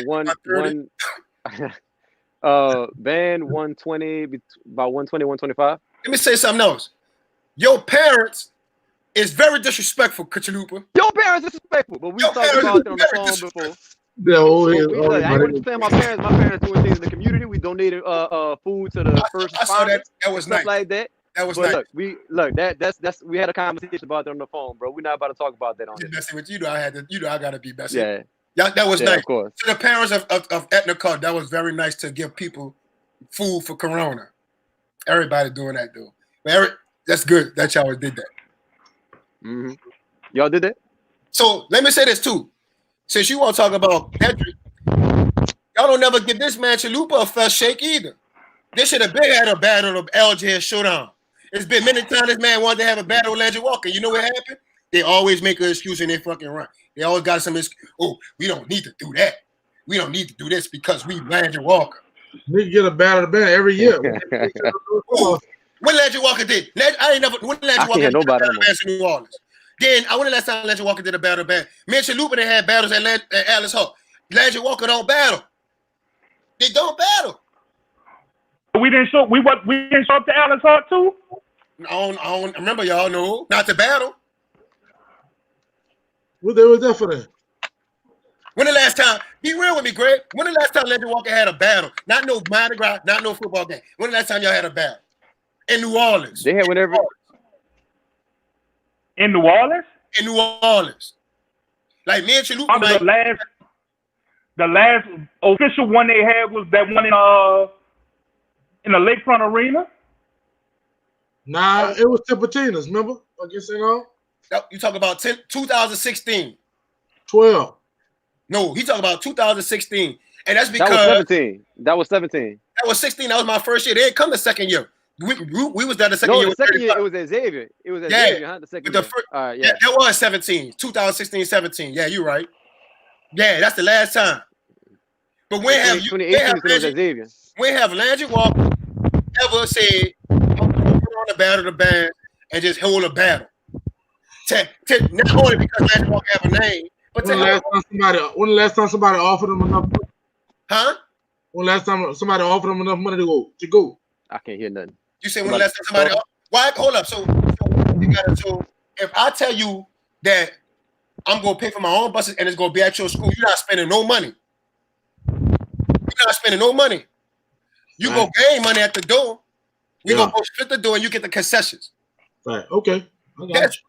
one band 120, about 120, 125. Let me say something else. Your parents is very disrespectful, Kachalupa. Your parents disrespectful, but we talked about it on the phone before. I ain't want to say my parents. My parents doing things in the community. We donated food to the first responders. That was nice. Like that. That was but nice. That's we had a conversation about that on the phone, bro. We're not about to talk about that on here. Messing with you, I gotta be messing. Yeah, that was nice. Of course. To the parents of Ethnic, that was very nice to give people food for Corona. Everybody doing that though. That's good that y'all did that. Mm-hmm. Y'all did that. So let me say this too. Since you want to talk about Hedrick, y'all don't never give this man Chalupa a fair shake either. They should have been had a battle of LJ Showdown. It's been many times this man wanted to have a battle with Landry Walker. You know what happened? They always make an excuse and they fucking run. They always got some excuse. Oh, we don't need to do that. We don't need to do this because we Landry Walker. We get a battle of the band every year. When Landry Walker did, when Landry Walker did a battle of bands in New Orleans. Then when the last time Landry Walker did a battle of band? Me and Chalupa, they had battles at Alice Hall. Landry Walker don't battle. They don't battle. We didn't show up to Alice Hall too? I don't remember y'all know not to battle. What they was there for that? When the last time, be real with me, Greg. When the last time Landry Walker had a battle? Not no Mardi Gras, not no football game. When the last time y'all had a battle? In New Orleans. They had whenever. In New Orleans? In New Orleans. Like me and Chalupa. The last official one they had was that one in the Lakefront Arena. Nah, it was Tipitina's, remember? Against it all? You talk about 2016. 12. No, he talking about 2016. And that's because that was 17. That was 16. That was my first year. They didn't come the second year. We was there the second year. No, the second year it was at Xavier. It was at Xavier, huh? The second year. All right, yeah, that was 17. 2016, 17. Yeah, you're right. Yeah, that's the last time. But when have Landry Walker ever said, I'm going to put on a battle of the band and just hold a battle? Not only because Landry Walker have a name, But when the last time somebody offered them enough money? Huh? When the last time somebody offered them enough money to go? I can't hear nothing. You say when the last time somebody? Why? Hold up. So if I tell you that I'm gonna pay for my own buses and it's gonna be at your school, you're not spending no money. You're not spending no money. You go gain money at the door. We gonna go split the door and you get the concessions. Right. Okay.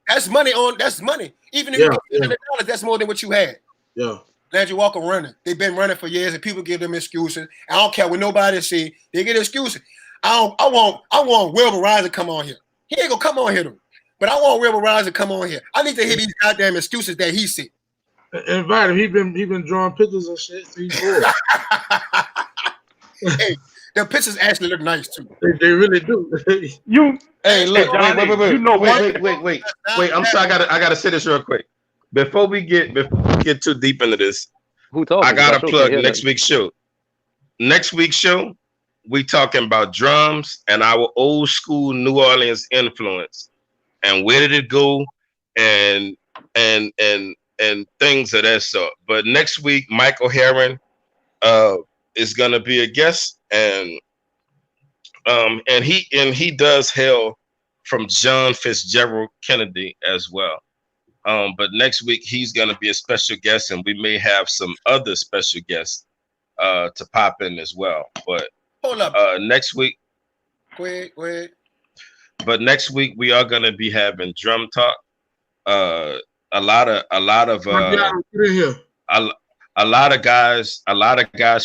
That's money on. That's money. Even if you get $100, that's more than what you had. Yeah. Landry Walker running. They've been running for years, and people give them excuses. I don't care what nobody say. They get excuses. I want Wilbur Rise to come on here. He ain't gonna come on here though. But I want Wilbur Rise to come on here. I need to hear these goddamn excuses that he said. Invite him. He been drawing pictures and shit. So he's bored. Hey, the pictures actually look nice too. They really do. Hey, look, wait. You know what? Wait. I'm sorry. I gotta say this real quick. Before we get too deep into this, I gotta plug next week's show. Next week's show, we talking about drums and our old school New Orleans influence, and where did it go, and things of that sort. But next week, Michael Herron is gonna be a guest, and he does hail from John Fitzgerald Kennedy as well. But next week he's gonna be a special guest, and we may have some other special guests to pop in as well. But hold up, next week. Wait. But next week we are gonna be having drum talk. A lot of guys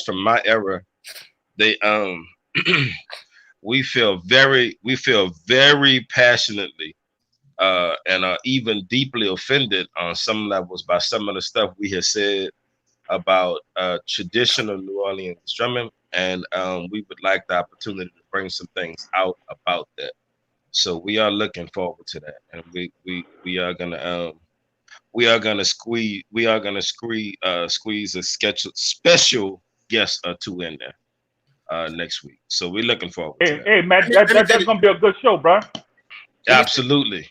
from my era. They we feel very passionately and are even deeply offended on some levels by some of the stuff we have said about traditional New Orleans drumming, and we would like the opportunity to bring some things out about that. So we are looking forward to that, and we are gonna squeeze a special guest or two in there next week. So we're looking forward to that. Hey, Matt, that's gonna be a good show, bro. Absolutely.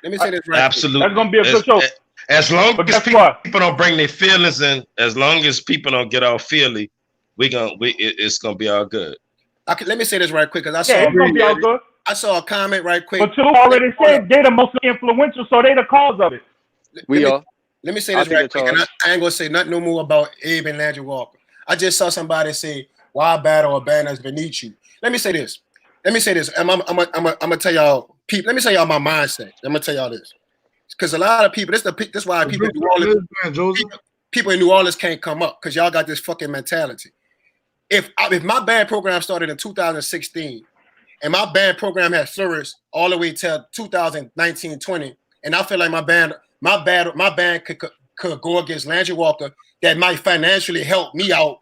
Let me say this right. Absolutely. That's gonna be a good show. As long as people don't bring their feelings in, as long as people don't get all feely, it's gonna be all good. Let me say this right quick, because it's gonna be all good. I saw a comment right quick. But you already said they're the most influential, so they the cause of it. Let me say this right quick, and I ain't gonna say nothing no more about Abe and Landry Walker. I just saw somebody say, "Why battle a band that's beneath you?" Let me say this. I'm gonna tell y'all, people. Let me tell y'all my mindset. I'm gonna tell y'all this, because a lot of people. This is why people in New Orleans, people in New Orleans can't come up, because y'all got this fucking mentality. If my band program started in 2016, and my band program has flourished all the way till 2019-20, and I feel like my band could go against Landry Walker, that might financially help me out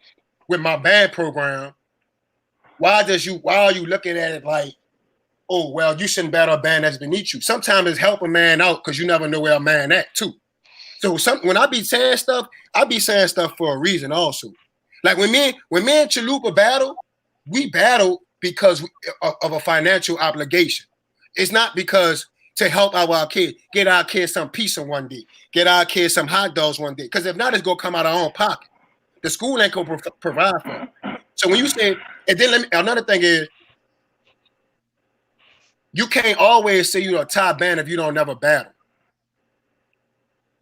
with my band program. Why are you looking at it like, oh well, you shouldn't battle a band that's beneath you? Sometimes it's help a man out, because you never know where a man at too. So when I be saying stuff, I be saying stuff for a reason also. Like when me and Chalupa battle, we battle because of a financial obligation. It's not because to help our kids, get our kids some pizza one day, get our kids some hot dogs one day. Because if not, it's gonna come out of our own pocket. The school ain't gonna provide for it. So when you say, and then another thing is, you can't always say you're a top band if you don't never battle.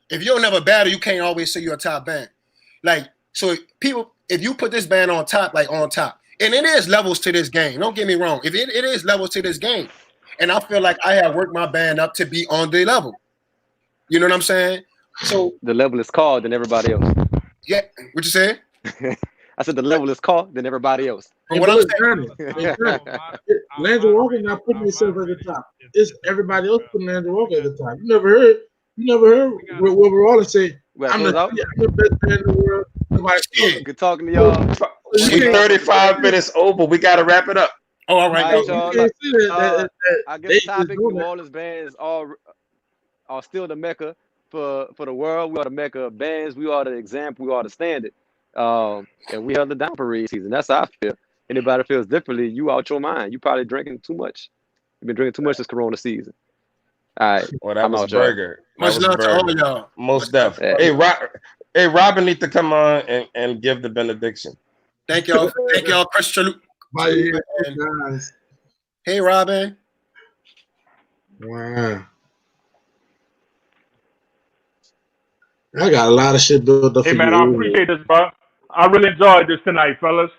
If you don't never battle, you can't always say you're a top band. Like, so people, if you put this band on top, and it is levels to this game. Don't get me wrong. If it is levels to this game. And I feel like I have worked my band up to be on the level. You know what I'm saying? So the level is called than everybody else. Yeah. What you say? I said the level is called than everybody else. What I'm saying, Landry Walker not putting himself at the top. It's everybody else putting Landry Walker at the top. You never heard Wilbur Wallace say, I'm the best band in the world. Good talking to y'all. We're 35 minutes over. We got to wrap it up. Oh, all right. I guess the topic, New Orleans bands are still the Mecca for the world. We are the Mecca of bands. We are the example. We are the standard. And we are the down parade season. That's how I feel. Anybody feels differently, you out your mind. You probably drinking too much. You've been drinking too much this Corona season. All right. Well, that I'm was out, y'all. Burger. Much love to all y'all. Most definitely. Hey, Robin need to come on and give the benediction. Thank y'all, Chris Chalupa. Guys. Hey, Robin. Wow. I got a lot of shit built up Hey for man, you. I appreciate this, bro. I really enjoyed this tonight, fellas.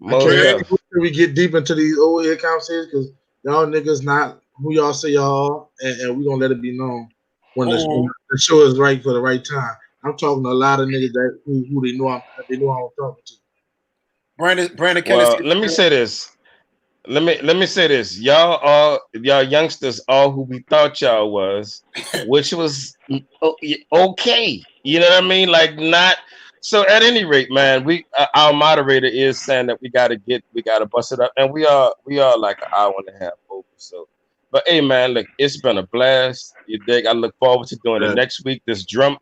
I can't wait till we get deep into these old head conversations because y'all niggas not who y'all say y'all are, and we gonna let it be known when the show is right for the right time. I'm talking to a lot of niggas that who they know I'm talking to. Brandon Well, let me say this. Let me say this. Y'all youngsters all who we thought y'all was, which was okay. You know what I mean? Like not so at any rate, man, we our moderator is saying that we gotta bust it up, and we are like an hour and a half over. So but hey man, look, it's been a blast. You dig? I look forward to doing it next week. This drum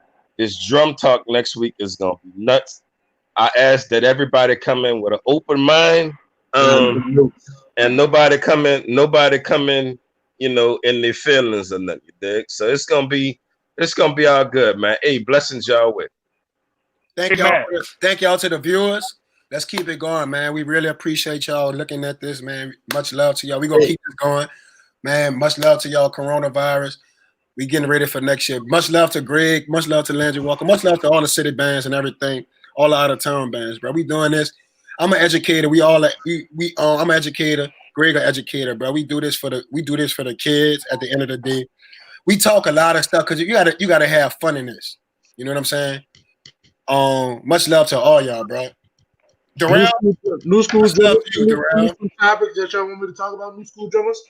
talk next week is gonna be nuts. I ask that everybody come in with an open mind. And nobody come in, you know, in their feelings or nothing, you dig? So it's gonna be all good, man. Hey, blessings y'all with. Thank y'all to the viewers. Let's keep it going, man. We really appreciate y'all looking at this, man. Much love to y'all. We're gonna keep this going, man. Much love to y'all, coronavirus. We getting ready for next year. Much love to Greg, much love to Landry Walker, much love to all the city bands and everything, all the out of town bands, bro. We doing this. I'm an educator. I'm an educator. Greg, an educator, bro. We do this for the kids. At the end of the day, we talk a lot of stuff because you gotta have fun in this. You know what I'm saying? Much love to all y'all, bro. Darrell, new school love to you, Darrell. New topics that y'all want me to talk about. New school drummers.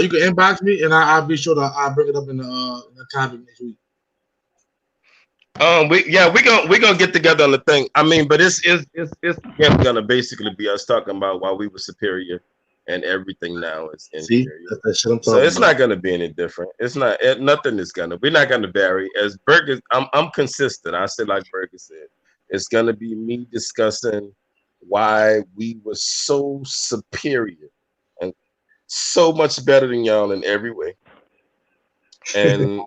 You can inbox me and I'll be sure to I'll bring it up in the topic next week. We're gonna get together on the thing. I mean, but it's gonna basically be us talking about why we were superior and everything now is inferior. So it's not gonna be any different. It's not nothing is gonna we're not gonna vary. As Burger, I'm consistent. I said like Burger said, it's gonna be me discussing why we were so superior and so much better than y'all in every way. And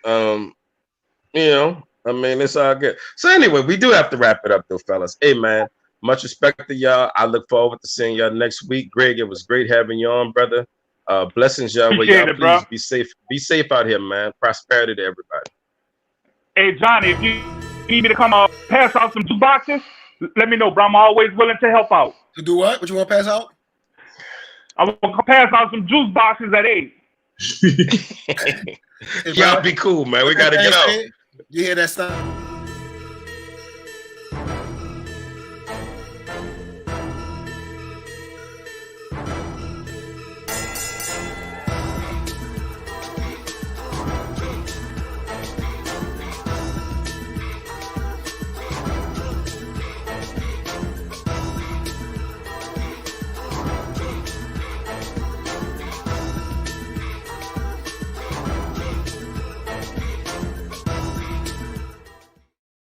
you know, I mean, it's all good. So anyway, we do have to wrap it up though, fellas. Hey man, much respect to y'all. I look forward to seeing y'all next week. Greg, it was great having you on, brother. Blessings, y'all. Appreciate y'all it, bro. please be safe. Be safe out here, man. Prosperity to everybody. Hey Johnny, if you need me to come pass out some juice boxes, let me know, bro. I'm always willing to help out. To do what? What you want to pass out? I will pass out some juice boxes at 8. Y'all be cool, man. We gotta get out. You hear that sound?